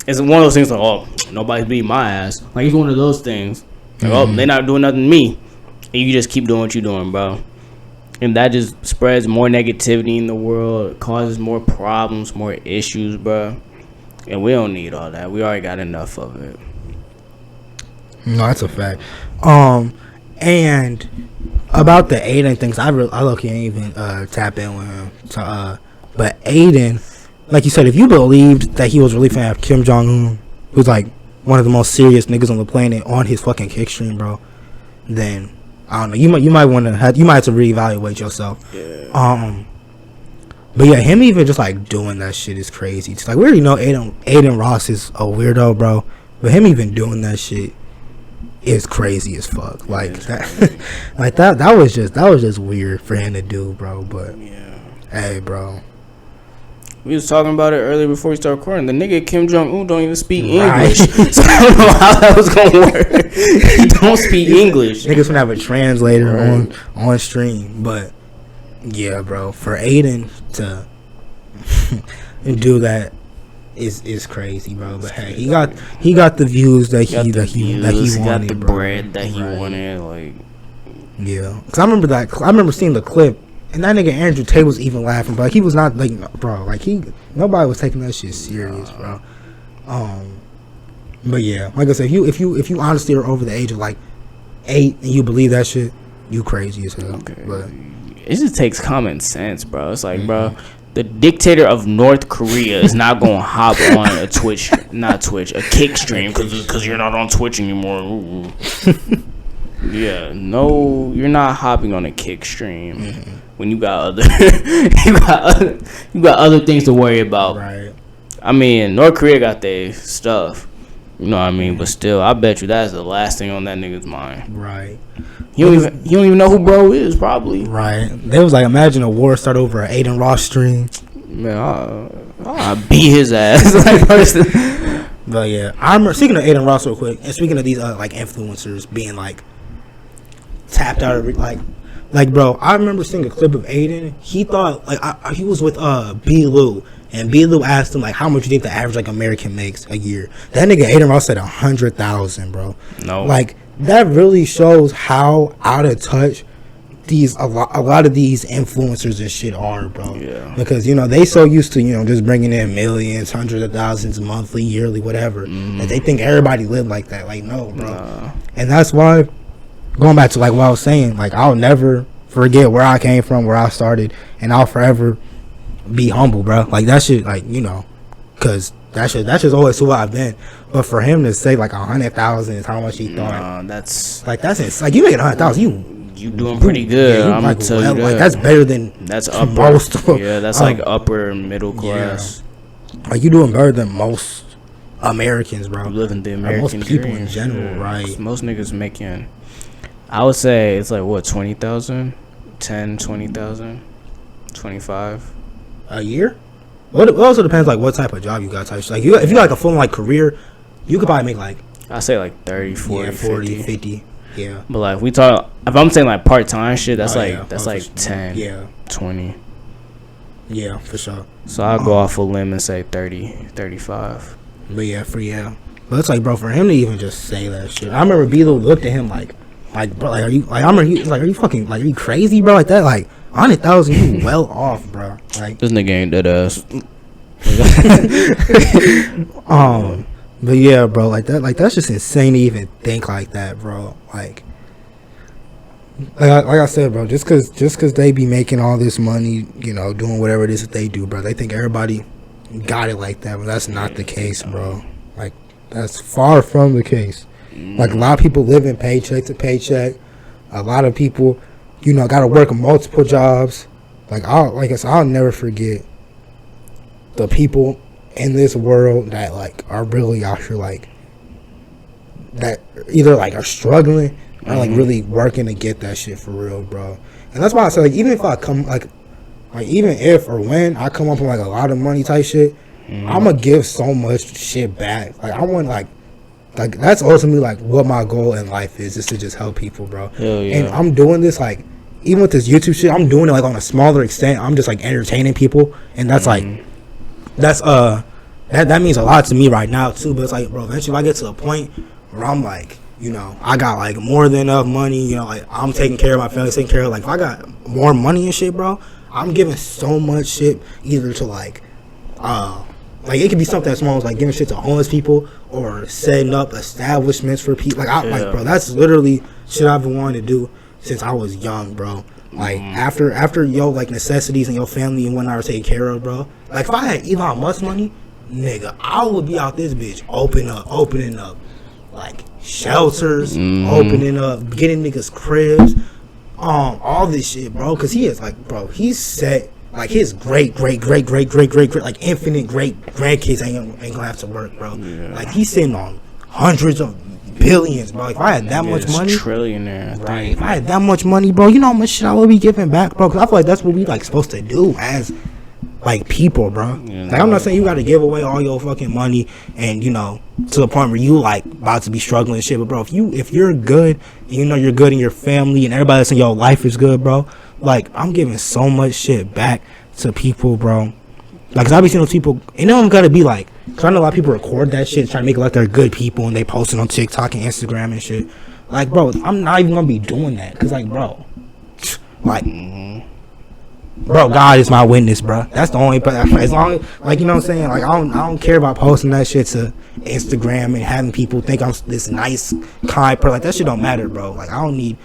It's one of those things like, oh, nobody's beating my ass. Like it's one of those things. Like, oh, they're not doing nothing to me. And you just keep doing what you're doing, bro. And that just spreads more negativity in the world. Causes more problems, more issues, bro. And we don't need all that. We already got enough of it. No, that's a fact. And about the Aiden things, I look can't even tap in with him. But Aiden, like you said, if you believed that he was really fan of Kim Jong-un, who's like one of the most serious niggas on the planet on his fucking kick stream, bro, then I don't know. You might have to reevaluate yourself. Yeah. But yeah, him even just like doing that shit is crazy. Just like we already know Aiden Ross is a weirdo, bro. But him even doing that shit is crazy as fuck. Like that, like that was just weird for him to do, bro. But Yeah. Hey, bro. We was talking about it earlier before we started recording. The nigga Kim Jong-un don't even speak Right. English. So I don't know how that was going to work. He don't speak English. Niggas gonna have a translator on stream. But yeah, bro, for Aiden to do that is crazy, bro. But hey, he got the views that he wanted, got the bro. bread that he Right. wanted. Like, yeah, cause I remember seeing the clip, and that nigga Andrew Tate was even laughing, but like, he was not like, bro, like nobody was taking that shit serious, bro. But yeah, like I said, if you honestly are over the age of like 8 and you believe that shit, you crazy as hell. okay. But It just takes common sense, bro. It's like, bro, the dictator of North Korea is not going to hop on a a kick stream because you're not on Twitch anymore. Ooh. Yeah, no, you're not hopping on a kick stream when you got other you got other things to worry about. right. I mean, North Korea got their stuff, you know what I mean. But still, I bet you that's the last thing on that nigga's mind. Right. He don't even know who bro is, probably. Right. They was like, imagine a war start over an Aiden Ross stream. Man, I'll beat his ass. Like, But yeah, I remember, speaking of Aiden Ross real quick, and speaking of these like influencers being like tapped out of like bro, I remember seeing a clip of Aiden. He thought like he was with B. Lou, and B. Lou asked him like, how much you think the average like American makes a year? That nigga Aiden Ross said 100,000, bro. No, like that really shows how out of touch a lot of these influencers and shit are, bro. Yeah. Because they so used to just bringing in millions, hundreds of thousands, monthly, yearly, whatever, that they think everybody live like that. Like, no, bro. Nah. And that's why, going back to like what I was saying, like I'll never forget where I came from, where I started, and I'll forever be humble, bro. Like that shit, like because that's just always who I've been. But for him to say like 100,000 is how much he thought, That's like it's like you make 100,000, you doing pretty good. Yeah, I'm gonna tell you that. Like that's better than That's upper. most. Yeah, that's like upper middle class. Yeah. Like you doing better than most Americans, bro. You living the American most people dream. in general, right? Most niggas making, I would say it's like what, 20,000, 10, 20,000, 25 a year. Well, it also depends like what type of job you got. Like if you got like a full like career, you could probably make like I say like 30, 40, 50. Yeah. But like if I'm saying like part time shit, that's that's like 10, 20. Yeah, for sure. So I'll go off a limb and say 30, 35. But but it's like, bro, for him to even just say that shit. I remember Bealo looked at him like, bro, like, are you? Like, I remember he was like, are you fucking, like, are you crazy, bro? Like that, like 100,000, you well off, bro. Like this nigga ain't dead ass. But yeah, bro, like that's just insane to even think like that, bro. Like I said, bro, just cause they be making all this money, you know, doing whatever it is that they do, bro. They think everybody got it like that, but that's not the case, bro. Like that's far from the case. Like a lot of people live in paycheck to paycheck. A lot of people, you know, got to work multiple jobs. Like I said, I'll never forget the people in this world that like are really out here like that either like are struggling or like really working to get that shit for real, bro. And that's why I said like even if I come like even if or when I come up with like a lot of money type shit, I'm gonna give so much shit back. Like I want like that's ultimately like what my goal in life is to just help people, bro. Hell yeah. And I'm doing this like even with this YouTube shit, I'm doing it like on a smaller extent. I'm just like entertaining people, and that's like that means a lot to me right now too. But it's like, bro, eventually if I get to a point where I'm like, you know, I got like more than enough money, you know, like I'm taking care of my family, taking care of like if I got more money and shit, bro, I'm giving so much shit either to like it could be something as small as like giving shit to homeless people or setting up establishments for people. Like bro, that's literally shit I've been wanting to do since I was young, bro. Like after your like necessities and your family and whatnot are taken care of, bro. Like if I had Elon Musk money, nigga, I would be out this bitch opening up like shelters, opening up, getting niggas cribs, all this shit, bro. Cause he is like, bro, he's set. Like his great like infinite great grandkids ain't gonna have to work, bro. Yeah. Like he's sitting on hundreds of billions, bro. Like, if I had that much money, trillionaire, right? If I had that much money, bro, you know how much shit I would be giving back, bro. Cause I feel like that's what we like supposed to do as like people, bro. Yeah, like I'm not saying you got to give away all your fucking money and you know to the point where you like about to be struggling and shit, but bro, if you're good, and you know you're good in your family and everybody that's in your life is good, bro. Like I'm giving so much shit back to people, bro. Like, cause I be seeing those people, and they don't gotta be like, cause I know a lot of people record that shit, trying to make it like they're good people, and they post it on TikTok and Instagram and shit. Like, bro, I'm not even gonna be doing that, cause like, bro, bro, God is my witness, bro. That's the only, as long as, like, you know what I'm saying? Like, I don't care about posting that shit to Instagram and having people think I'm this nice, kind person. Like, that shit don't matter, bro. Like, I don't need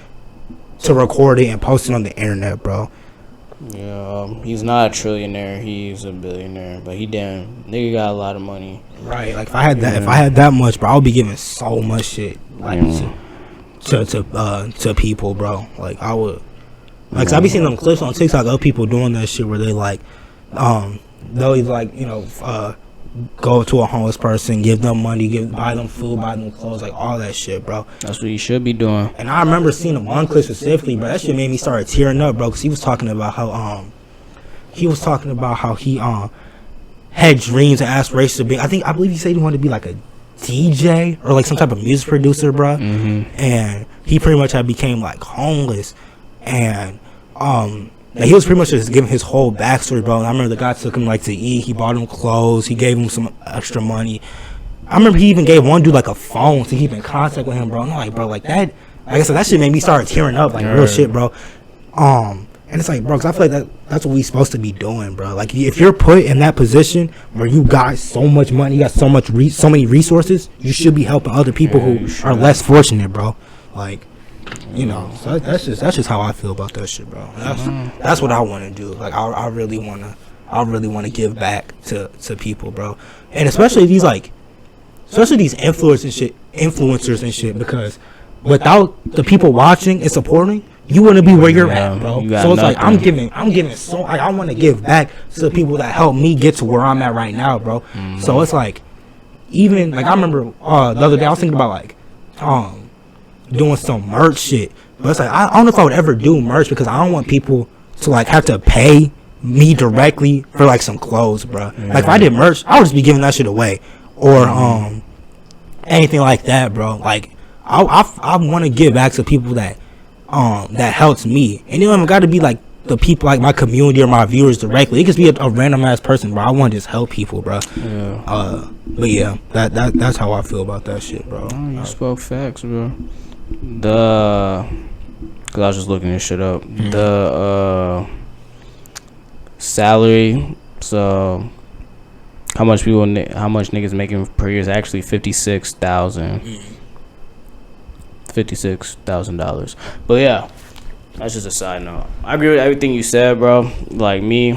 to record it and post it on the internet, bro. Yeah, he's not a trillionaire. He's a billionaire, but nigga got a lot of money. Right. Like if I had that much, bro, I would be giving so much shit like to people, bro. Like I would. Like I be seeing them clips on TikTok of people doing that shit where they like, they'll like you know go to a homeless person, give them money, buy them food, buy them clothes, like all that shit, bro. That's what you should be doing. And I remember seeing one clip specifically, bro. That shit made me start tearing up, bro, because he was talking about how he had dreams and aspirations of being. I believe he said he wanted to be like a DJ or like some type of music producer, bro. And he pretty much had became like homeless, and he was pretty much just giving his whole backstory, bro. And I remember the guy took him like to eat. He bought him clothes. He gave him some extra money. I remember he even gave one dude like a phone to keep in contact with him, bro. And I'm like, bro, like that. Like I said, that shit made me start tearing up, like real shit, bro. And it's like, bro, cause I feel like that's what we supposed to be doing, bro. Like if you're put in that position where you got so much money, you got so many resources, you should be helping other people who are less fortunate, bro. Like. You know, so that's just how I feel about that shit, bro. That's what I want to do. Like I really want to give back to people, bro. And especially these influencers and shit, because without the people watching and supporting, you want to be where you're at, bro. You got So it's like nothing. I'm giving so I want to give back to the people that helped me get to where I'm at right now, bro. So it's like, even like I remember the other day I was thinking about like doing some merch shit, but it's like I don't know if I would ever do merch because I don't want people to like have to pay me directly for like some clothes, bro. Like if I did merch, I would just be giving that shit away or anything like that, bro. Like I want to give back to people that helps me, and it don't even got to be like the people like my community or my viewers directly. It could be a random ass person, bro. I want to just help people, bro. But yeah, that's how I feel about that shit, bro. Oh, you spoke facts, bro. Cause I was just looking this shit up. The salary. So how much niggas making per year is actually $56,000. $56,000. But yeah, that's just a side note. I agree with everything you said, bro. Like me,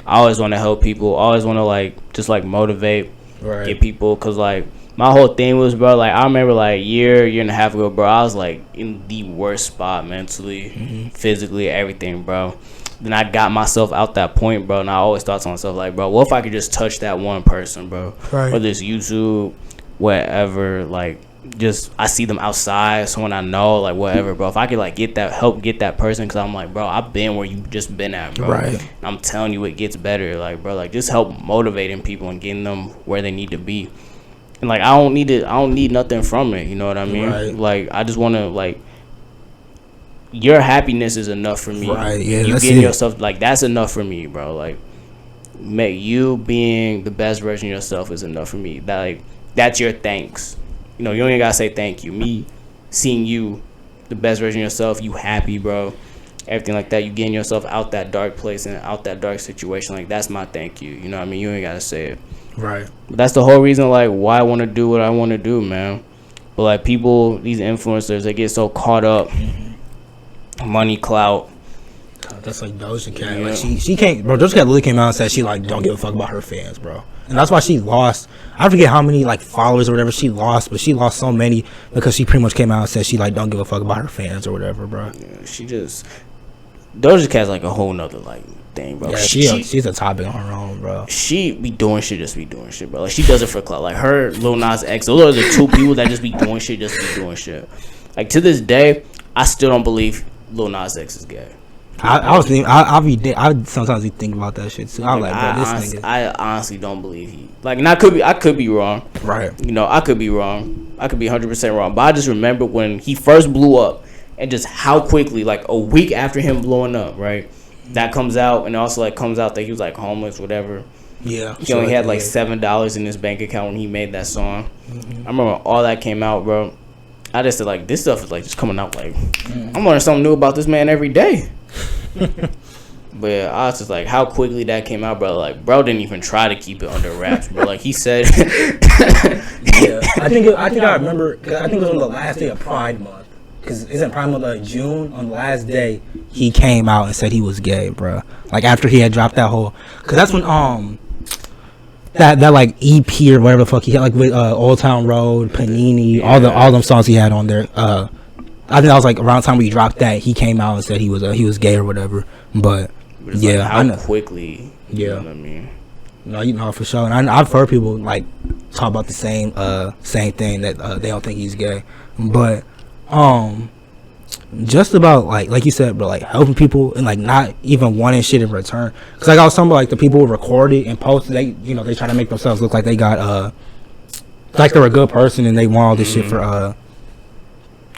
I always want to help people. I always want to like just like motivate, get people. Cause like my whole thing was, bro, like I remember like year and a half ago, bro, I was like in the worst spot mentally, physically, everything, bro. Then I got myself out that point, bro, and I always thought to myself like, bro, what if I could just touch that one person, bro? Whether it's YouTube, whatever, like just I see them outside, someone I know, like whatever, bro. If I could like help get that person, cause I'm like, bro, I've been where you just been at, bro. And I'm telling you, it gets better, like, bro, like just help motivating people and getting them where they need to be. And like I don't need nothing from it, you know what I mean? Like I just want to like, your happiness is enough for me. You getting yourself, like that's enough for me, bro. Like you being the best version of yourself is enough for me. That like that's your thanks. You know, you don't even gotta say thank you. Me seeing you the best version of yourself, you happy, bro, everything like that, you getting yourself out that dark place and out that dark situation, like that's my thank you. You know what I mean? You ain't gotta say it. But that's the whole reason like why I want to do what I want to do, man. But like people, these influencers, they get so caught up, money, clout. That's like Doja Cat. Like she can't, bro. Doja Cat literally came out and said she like don't give a fuck about her fans, bro. And that's why she lost. I forget how many like followers or whatever she lost, but she lost so many because she pretty much came out and said she like don't give a fuck about her fans or whatever, bro. Yeah, she just Doja Cat's like a whole nother like thing, bro. Yeah, she's a topic on her own, bro. She be doing shit, just be doing shit, bro. Like she does it for clout. Like her, Lil Nas X, those are the two people that just be doing shit, just be doing shit. Like to this day, I still don't believe Lil Nas X is gay. I sometimes be thinking about that shit too. I'm like, bro, this nigga. I honestly don't believe he. Like, and I could be wrong. You know, I could be wrong. I could be 100% wrong. But I just remember when he first blew up, and just how quickly, like a week after him blowing up, right? That comes out, and also like comes out that he was like homeless, whatever. Yeah. He only had like $7 in his bank account when he made that song. I remember all that came out, bro. I just said like this stuff is like just coming out like I'm learning something new about this man every day. But yeah, I was just like how quickly that came out, bro. Like bro didn't even try to keep it under wraps, bro. Like he said. Yeah, I think I remember. I think it was on the last day of Pride Month. Cause isn't Pride Month like June? On the last day, he came out and said he was gay, bro. Like after he had dropped that whole. Cause that's when that like EP or whatever the fuck he had, like with Old Town Road, Panini, all them songs he had on there. I think that was like around the time we dropped that, he came out and said he was gay or whatever. But yeah, like how I know quickly. Yeah, you know what I mean. No, you know for sure. And I've heard people like talk about the same thing that they don't think he's gay. But just about like you said, bro, like helping people and like not even wanting shit in return. Cause like I was talking about like the people who record it and post, they they try to make themselves look like they got like they're a good person and they want all this shit for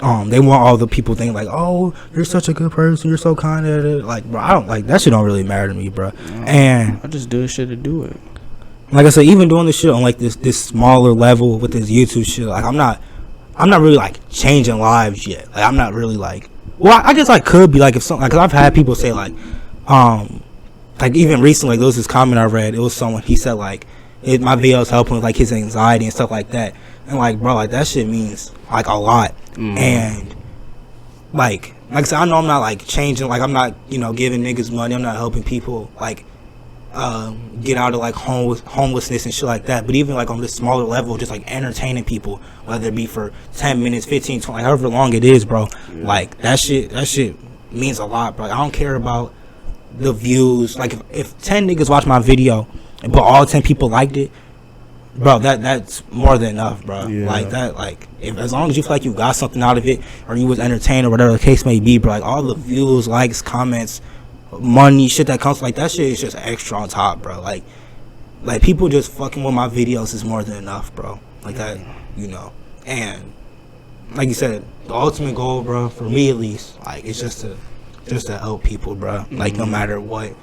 they want all the people thinking like, oh, you're such a good person, you're so kind at it. Like, bro, I don't like that shit. Don't really matter to me, bro. And I just do this shit to do it. Like I said, even doing this shit on like this smaller level with this YouTube shit, like I'm not really like changing lives yet. Like I'm not really like, well, I guess I could be like if something, like, cause I've had people say like even recently, like, there was this comment I read. It was someone, he said like my videos helping with like his anxiety and stuff like that. And like, bro, like that shit means like a lot. And like I said, I know I'm not like changing, like I'm not giving niggas money, I'm not helping people like get out of like homelessness and shit like that. But even like on this smaller level, just like entertaining people, whether it be for 10 minutes, 15, 20, like however long it is, bro. Like that shit means a lot, bro. I don't care about the views. Like if 10 niggas watch my video, but all 10 people liked it, bro, that's more than enough, bro. Yeah. Like that, like as long as you feel like you got something out of it, or you was entertained, or whatever the case may be, bro. Like all the views, likes, comments, money, shit that comes, like that shit is just extra on top, bro. Like people just fucking with my videos is more than enough, bro. Like that, and like you said, the ultimate goal, bro, for me at least, like it's just to help people, bro. Like no matter what,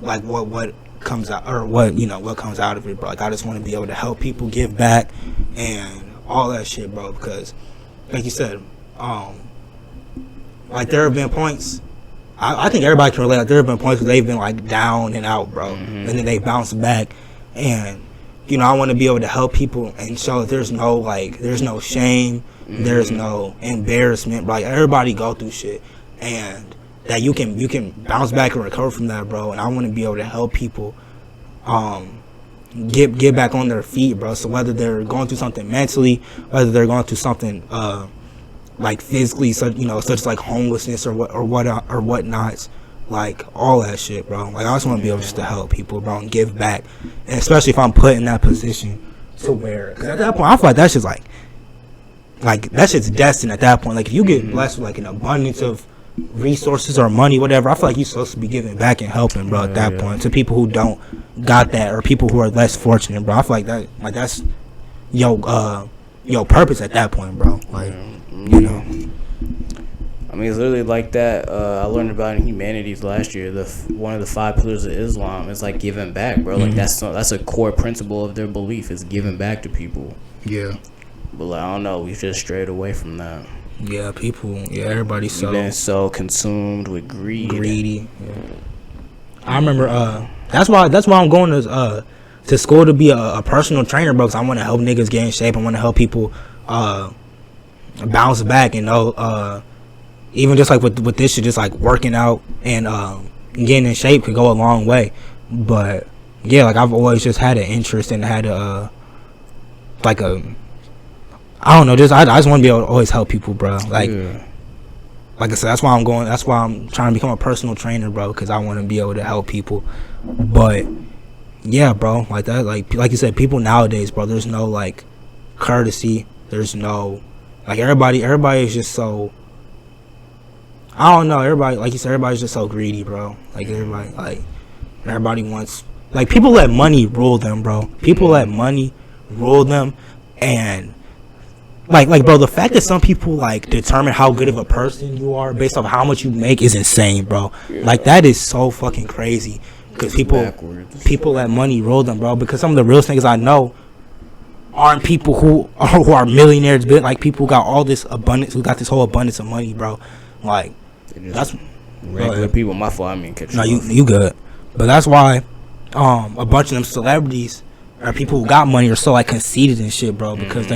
like what comes out, or what comes out of it, bro. Like I just want to be able to help people, give back, and all that shit, bro. Because like you said, like there have been points, I think everybody can relate. Like, there have been points where they've been like down and out, bro, and then they bounce back, and I want to be able to help people and show that there's no shame, there's no embarrassment, bro. Like everybody go through shit, and that you can bounce back and recover from that, bro. And I want to be able to help people get back on their feet, bro. So whether they're going through something mentally, whether they're going through something like physically, such as like homelessness or whatnot, like all that shit, bro. Like I just want to be able just to help people, bro, and give back, and especially if I'm put in that position to where, cause at that point I feel like that's just like that shit's destined at that point. Like if you get blessed with like an abundance of resources or money, whatever, I feel like you're supposed to be giving back and helping, bro, at that point, to people who don't got that, or people who are less fortunate, bro. I feel like that's your purpose at that point, bro. Like I mean, it's literally like that. I learned about in humanities last year. One of the 5 pillars of Islam is like giving back, bro. Like that's a core principle of their belief, is giving back to people. Yeah. But like I don't know, we just strayed away from that. Yeah, everybody's been so consumed with greedy. Yeah. I remember that's why I'm going to school to be a personal trainer, bro, because I want to help niggas get in shape. I want to help people bounce back, even just like with this shit, just like working out and getting in shape could go a long way. But yeah, like I've always just had an interest and had I don't know, just I just want to be able to always help people, bro. Like I said, that's why I'm trying to become a personal trainer, bro, because I want to be able to help people. But yeah, bro, like that, like you said, people nowadays, bro, there's no like courtesy, there's no like everybody is just so, I don't know, everybody, like you said, everybody's just so greedy, bro. Like everybody wants, like people let money rule them, bro. People let money rule them, and like bro, the fact that some people like determine how good of a person you are based off how much you make is insane, bro. Like that is so fucking crazy, because people let money rule them, bro. Because some of the realest niggas I know aren't people who are millionaires, but like people who got all this abundance, who got this whole abundance of money, bro. Like that's regular people. My fault, I mean, no, you good, but that's why a bunch of them celebrities or people who got money are so like conceited and shit, bro, because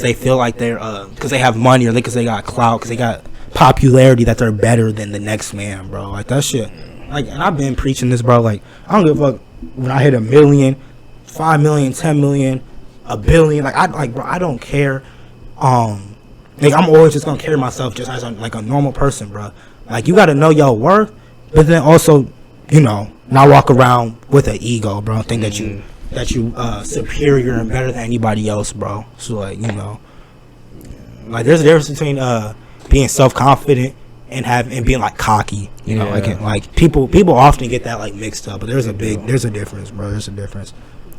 they feel like they're because they have money, or because they got clout, because they got popularity, that they're better than the next man, bro. Like that shit. Like, and I've been preaching this, bro. Like I don't give a fuck when I hit 1 million, 5 million, 10 million, 1 billion. Like bro, I don't care. Like I'm always just gonna carry myself just as a normal person, bro. Like you gotta know your worth, but then also, not walk around with an ego, bro. Think that you superior and better than anybody else, bro. So like like there's a difference between being self-confident and being like cocky, like people often get that like mixed up, but there's a difference, bro. There's a difference.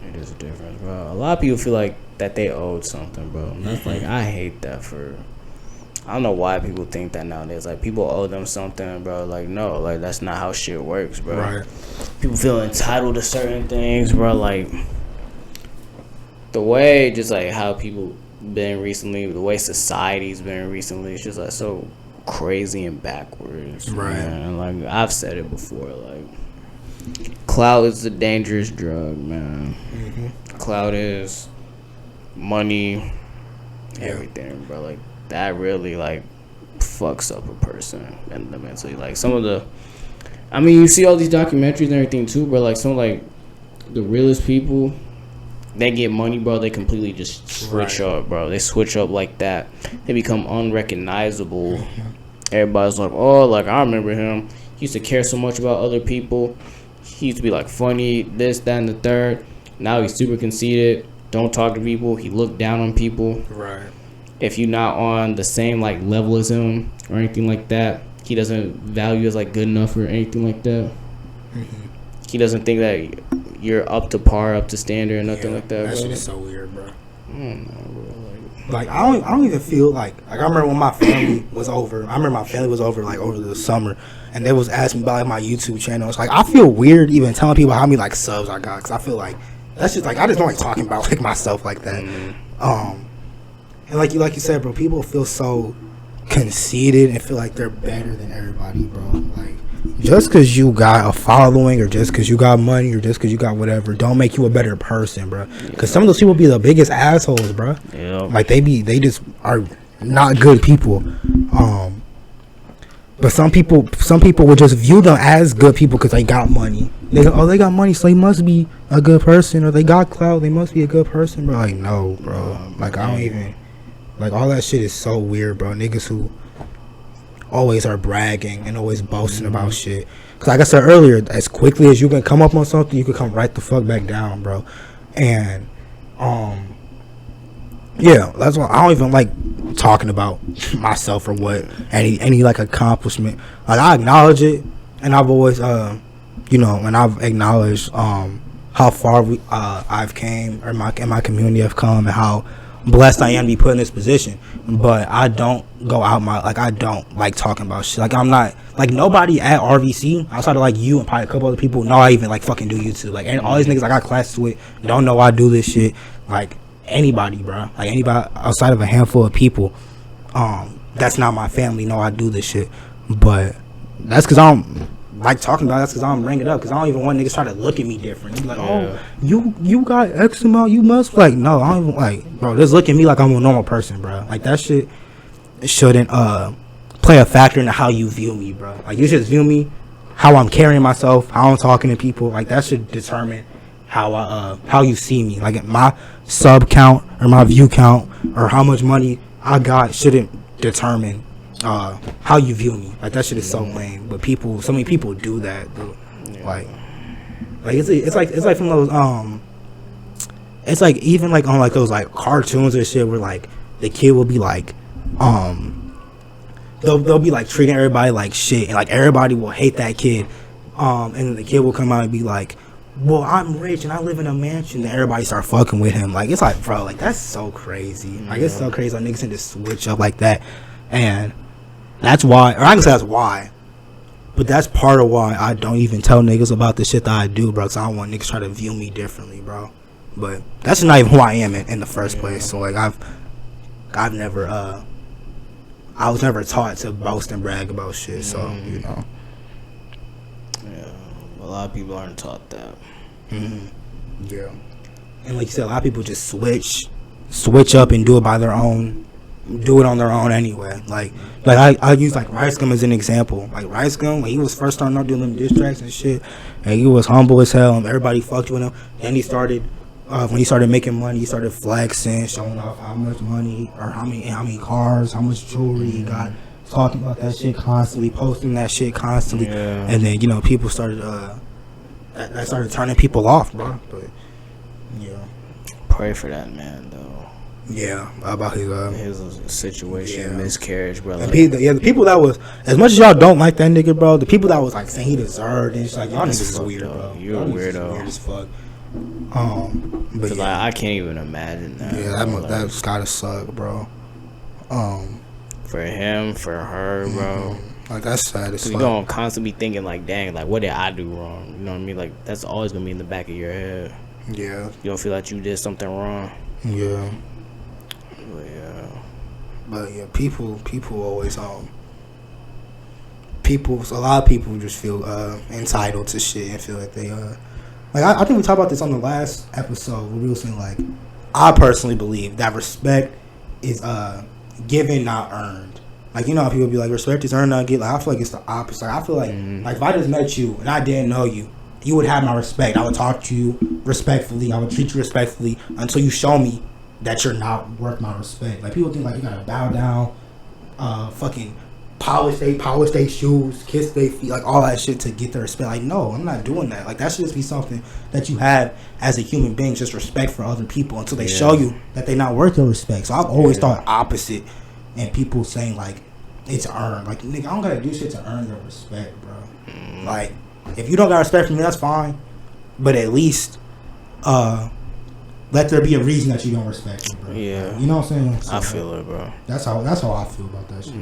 It is a difference, bro. A lot of people feel like that they owed something, bro. And that's like, I hate that. I don't know why people think that nowadays. Like, people owe them something, bro. Like, no, like that's not how shit works, bro. Right. People feel entitled to certain things, bro. Like the way, just like how people been recently, the way society's been recently, it's just like so crazy and backwards, right? Man. Like I've said it before, like clout is a dangerous drug, man. Clout is money, everything, bro. Like that really like fucks up a person mentally. Like some of you see all these documentaries and everything too, bro. Like some like the realest people, they get money, bro, they completely just switch up, bro. They switch up like that. They become unrecognizable everybody's like, oh, like I remember him. He used to care so much about other people. He used to be like funny, this, that, and the third. Now he's super conceited. Don't talk to people. He looked down on people. Right. If you're not on the same like level as him or anything like that, he doesn't value as like good enough or anything like that. Mm-hmm. He doesn't think that you're up to par, up to standard, or nothing like that. That shit is so weird, bro. I don't know, bro. Like I don't even feel like I remember when my family was over. I remember my family was over like over the summer, and they was asking me about like my YouTube channel. It's like I feel weird even telling people how many like subs I got, because I feel like that's just like I just don't like talking about like myself like that. And like you said, bro, people feel so conceited and feel like they're better than everybody, bro. Like just because you got a following or just because you got money or just because you got whatever don't make you a better person, bro. Because some of those people be the biggest assholes, bro. Yeah. Like they just are not good people. But some people would just view them as good people because they got money. They got money, so they must be a good person, or they got clout, they must be a good person, bro. Like no, bro. Like I don't even like all that shit is so weird, bro. Niggas who always are bragging and always boasting about shit. Cause like I said earlier, as quickly as you can come up on something, you can come right the fuck back down, bro. And yeah, that's why I don't even like talking about myself or what any like accomplishment. Like I acknowledge it, and I've always and I've acknowledged how far I've came, or my community have come, and how blessed I am to be put in this position. But I don't go out I don't like talking about shit. Like I'm not like nobody at RVC outside of like you and probably a couple other people know I even like fucking do YouTube. Like and all these niggas I got classes with don't know I do this shit. Like anybody, bro. Like anybody outside of a handful of people that's not my family know I do this shit. But that's because I don't like talking about it. That's because I don't bring it up, because I don't even want niggas try to look at me different. Be like, oh, you got X amount, you must like, no, I don't even like, bro, just look at me like I'm a normal person, bro. Like that shit shouldn't play a factor into how you view me, bro. Like you should view me how I'm carrying myself, how I'm talking to people. Like that should determine how you see me. Like my sub count or my view count or how much money I got shouldn't determine how you view me. Like that shit is so lame. But so many people do that, dude. Like it's like from those it's like even like on like those like cartoons and shit where like the kid will be like they'll be like treating everybody like shit, and like everybody will hate that kid, and then the kid will come out and be like, well, I'm rich and I live in a mansion, and everybody start fucking with him. Like it's like, bro, like that's so crazy. Like it's so crazy. Like niggas can just switch up like that. And that's why, or I can say that's why, but that's part of why I don't even tell niggas about the shit that I do, bro, because I don't want niggas try to view me differently, bro. But that's not even who I am in the first place. So like I've never I was never taught to boast and brag about shit. So you know, yeah, a lot of people aren't taught that. Yeah, and like you said, a lot of people just switch up and do it by their own. Do it on their own anyway. Like I use like Rice Gum as an example. Like Rice Gum, when he was first starting out doing them diss tracks and shit, and he was humble as hell, and everybody fucked with him. Then he started when he started making money, he started flexing, showing off how much money or how many cars, how much jewelry he got, talking about that shit constantly, posting that shit constantly, and then people started that started turning people off, bro. But yeah, pray for that man though. Yeah, about his situation, miscarriage, bro. Like, the people that was, as much as y'all don't like that nigga, bro, the people that was like saying he deserved and shit, like y'all niggas is weird, bro. You're a weirdo. Weird as fuck. But like, I can't even imagine that. Yeah, that's gotta suck, bro. For him, for her, bro. Like that's sad as fuck. You gonna constantly be thinking like, dang, like what did I do wrong? You know what I mean? Like that's always gonna be in the back of your head. Yeah. You don't feel like you did something wrong. Yeah. But yeah, people always a lot of people just feel entitled to shit and feel like they like I think we talked about this on the last episode where we were saying like I personally believe that respect is given, not earned. Like how people be like respect is earned, not given. Like I feel like it's the opposite. Like, I feel like if I just met you and I didn't know you, you would have my respect. I would talk to you respectfully. I would treat you respectfully until you show me that you're not worth my respect. Like people think like you gotta bow down, fucking polish their shoes, kiss their feet, like all that shit to get their respect. Like, no, I'm not doing that. Like, that should just be something that you have as a human being, just respect for other people until they show you that they're not worth your respect. So I've always thought opposite, and people saying like it's earned. Like, nigga, I don't gotta do shit to earn your respect, bro. Like, if you don't got respect for me, that's fine, but at least let there be a reason that you don't respect me, bro. Yeah, you know what I'm saying? So, I feel it, bro. That's how I feel about that shit.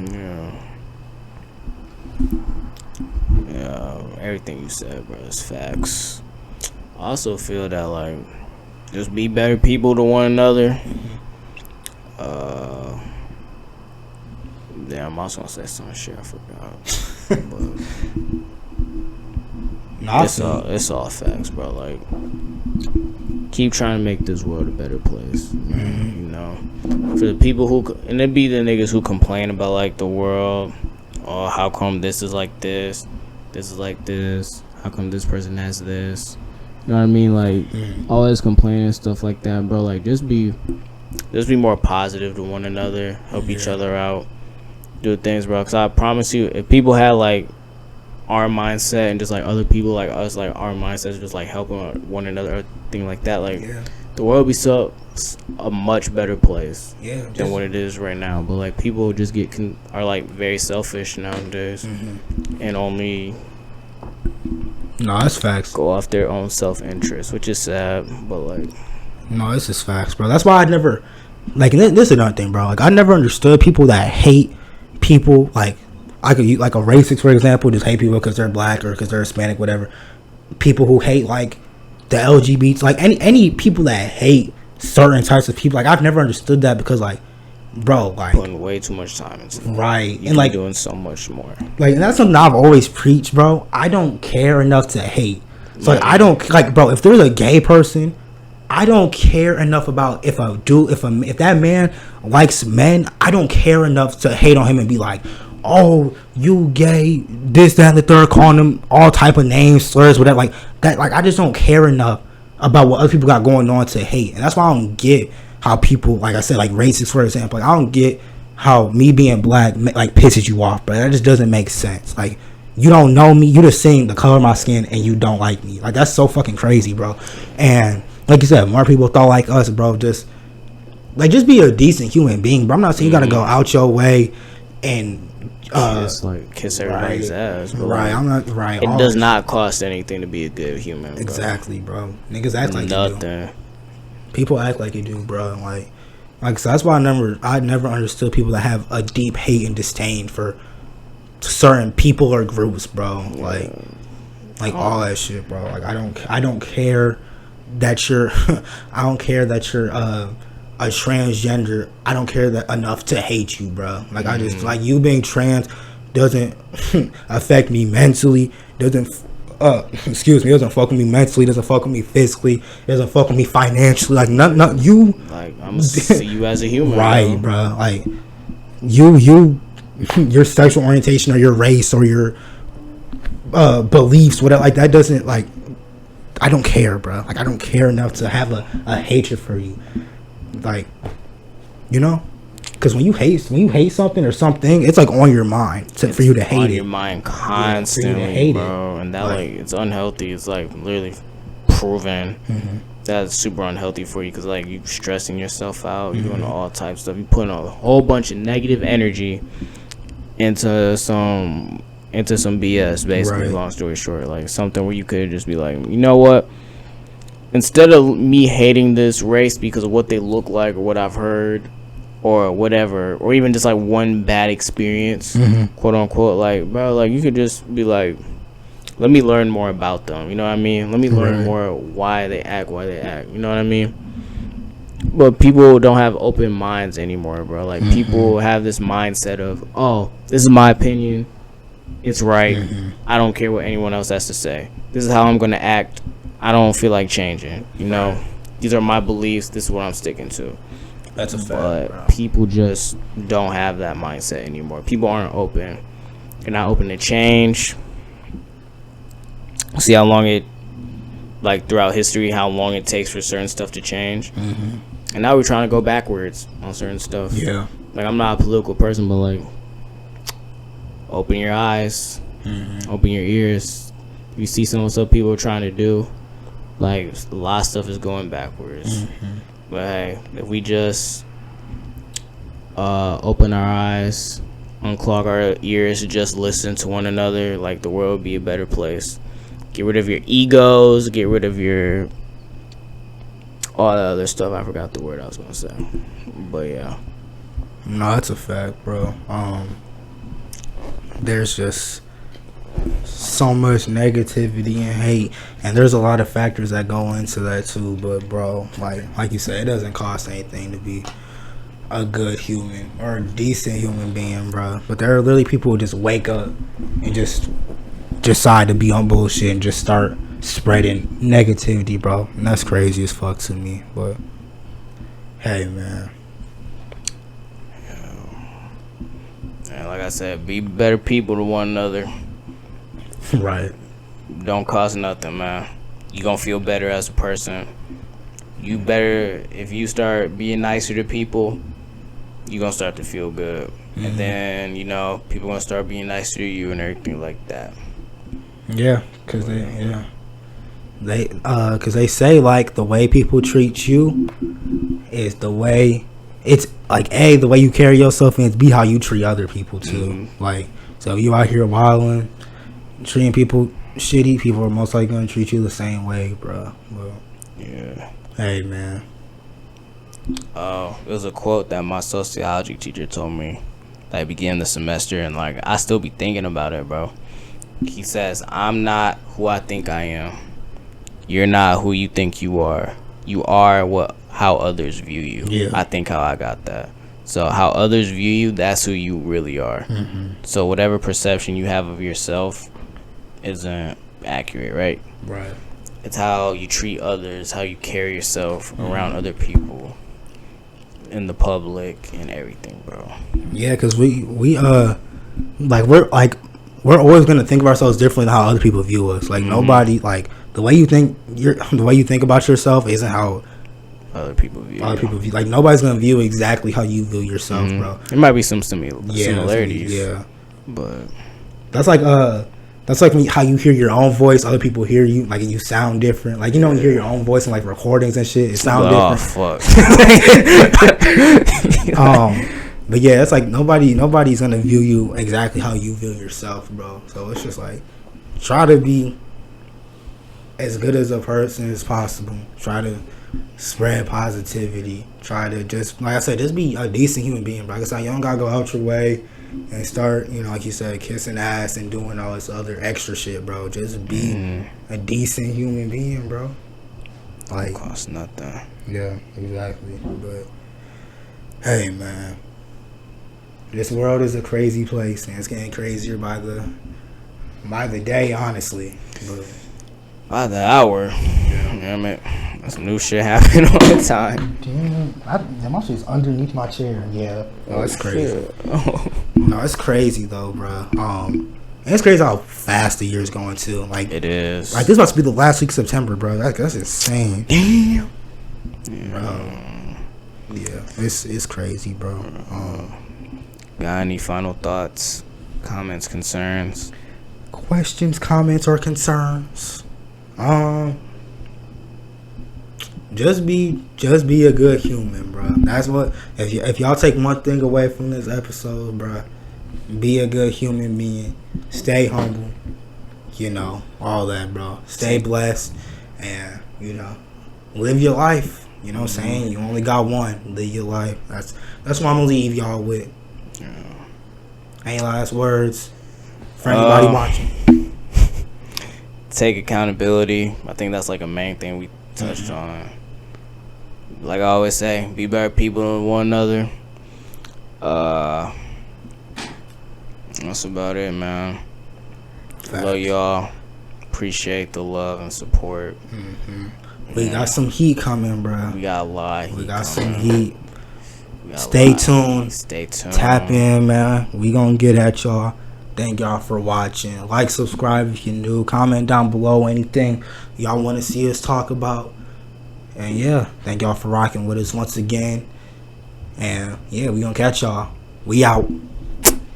Yeah, everything you said, bro, is facts. I also feel that, like, just be better people to one another. Damn, I was gonna say some shit, I forgot. But it's all facts, bro. Like, keep trying to make this world a better place. You know, for the people who, and it be the niggas who complain about like the world, or how come this is like this is like this, how come this person has this. You know what I mean? Like, always complaining and stuff like that, bro. Like, just be more positive to one another, help each other out, do things, bro. Cause I promise you, if people had like our mindset and just like other people like us, like our mindsets just like helping one another or thing like that, like the world would be a much better place than what it is right now. But like people just are like very selfish nowadays and only that's facts. Go off their own self-interest, which is sad, but like this is facts, bro. That's why I never like this is another thing, bro. Like, I never understood people that hate people. Like, I could use like a racist, for example, just hate people because they're black or because they're Hispanic, whatever. People who hate like the LGBTs, like any people that hate certain types of people. Like, I've never understood that because, like, bro, like, putting way too much time into it. Right. You and like doing so much more. Like, and that's something I've always preached, bro. I don't care enough to hate. So like, I don't like, bro, if there's a gay person, I don't care enough about if that man likes men, I don't care enough to hate on him and be like, oh, you gay, this, that, and the third, calling them all type of names, slurs, whatever, like that. Like, I just don't care enough about what other people got going on to hate. And that's why I don't get how people, like I said, like racists, for example, like, I don't get how me being black like pisses you off, but that just doesn't make sense. Like, you don't know me, you just seeing the color of my skin and you don't like me. Like, that's so fucking crazy, bro. And like you said, more people thought like us, bro. Just be a decent human being, bro. I'm not saying you gotta go out your way and kiss everybody's ass, but right. I'm not right. It does not cost anything to be a good human, bro. Exactly, bro. Niggas act like nothing. You do. People act like you do, bro. Like so that's why I never understood people that have a deep hate and disdain for certain people or groups, bro. Like all that shit, bro. Like, I don't care that you're I don't care that you're a transgender. I don't care that enough to hate you, bro. Like, I just, like, you being trans doesn't affect me mentally, doesn't doesn't fuck with me mentally, doesn't fuck with me physically, doesn't fuck with me financially. Like, not you. Like, I'm gonna see you as a human, right, bro. Like, your sexual orientation or your race or your beliefs, whatever, like, that doesn't, like, I don't care, bro. Like, I don't care enough to have a hatred for you. Like, you know, because when you hate something or something, it's like on your mind for you to hate it. On your mind constantly, bro. And that, like, it's unhealthy. It's like literally proven that's super unhealthy for you, because like you stressing yourself out, you're doing all types of stuff. You putting a whole bunch of negative energy into some BS, basically. Right. Long story short, like something where you could just be like, you know what? Instead of me hating this race because of what they look like or what I've heard or whatever, or even just like one bad experience, quote unquote, like, bro, like, you could just be like, let me learn more about them. You know what I mean? Let me learn more why they act. You know what I mean? But people don't have open minds anymore, bro. Like, people have this mindset of, oh, this is my opinion. It's right. I don't care what anyone else has to say. This is how I'm going to act. I don't feel like changing. You know, these are my beliefs. This is what I'm sticking to. That's a fact. But bro. People just don't have that mindset anymore. People aren't open. They're not open to change. See how long it, like, throughout history, how long it takes for certain stuff to change. And now we're trying to go backwards on certain stuff. Yeah. Like, I'm not a political person, but like, open your eyes, open your ears. You see some people are trying to do, like a lot of stuff is going backwards. But hey, if we just open our eyes, unclog our ears, just listen to one another, like the world would be a better place. Get rid of your egos, get rid of your all that other stuff. I forgot the word I was gonna say, but yeah. No, that's a fact, bro. There's just so much negativity and hate, and there's a lot of factors that go into that too. But bro, like you said, it doesn't cost anything to be a good human or a decent human being, bro. But there are literally people who just wake up and just decide to be on bullshit and just start spreading negativity, bro. And that's crazy as fuck to me. But hey, man. And like I said, be better people to one another. Right. Don't cost nothing, man. You gonna feel better as a person. You better, if you start being nicer to people, you gonna start to feel good. And then, you know, people gonna start being nicer to you and everything like that. Yeah, cause they say like the way people treat you is the way it's like the way you carry yourself, and it's B, how you treat other people too. Like, so if you out here wilding, treating people shitty, people are most likely gonna treat you the same way, bro. Well, yeah. Hey, man. It was a quote that my sociology teacher told me at the beginning of the semester, and like I still be thinking about it, bro. He says, "I'm not who I think I am. You're not who you think you are. You are how others view you." Yeah. I think how I got that. So how others view you, that's who you really are. So whatever perception you have of yourself isn't accurate, right? Right. It's how you treat others, how you carry yourself around other people, in the public and everything, bro. Yeah, cause we're always gonna think of ourselves differently than how other people view us. Like nobody, like the way you think about yourself isn't how other people view. Like nobody's gonna view exactly how you view yourself, bro. There might be some similarities. Yeah, but that's like how you hear your own voice. Other people hear you, like, and you sound different. Like, you know, when you hear your own voice in like recordings and shit, it sounds different. Fuck. But yeah, it's like nobody's gonna view you exactly how you view yourself, bro. So it's just like, try to be as good as a person as possible. Try to spread positivity. Try to just, like I said, just be a decent human being, bro. Like I said, you don't gotta go out your way and start, you know, like you said, kissing ass and doing all this other extra shit, bro. Just be a decent human being, bro. Like, don't cost nothing. Yeah, exactly. But hey, man, this world is a crazy place, and it's getting crazier by the day, honestly. But by the hour, damn it, that's new shit happening all the time. Damn, my shit's underneath my chair. Yeah, oh, it's crazy. No, it's crazy though, bro. And it's crazy how fast the year's going too. Like, it is. Like, this is about to be the last week of September, bro. That's insane. Damn. Bro. Yeah, it's crazy, bro. Got any final thoughts, comments, concerns? Questions, comments, or concerns? Just be a good human, bro. That's what, if y'all take one thing away from this episode, bro, be a good human being. Stay humble. You know, all that, bro. Stay blessed, and, you know, live your life. You know what I'm saying? You only got one. Live your life. That's what I'm gonna leave y'all with. Any last words for anybody watching? Take accountability. I think that's like a main thing we touched on. Like I always say, be better people than one another. That's about it, man. Love y'all. Appreciate the love and support. We got some heat coming, bro. We got a lot. We got some heat. Stay tuned. Stay tuned. Tap in, man. We gonna get at y'all. Thank y'all for watching. Like, subscribe if you're new. Comment down below anything y'all want to see us talk about. And yeah, thank y'all for rocking with us once again. And yeah, we gonna catch y'all. We out.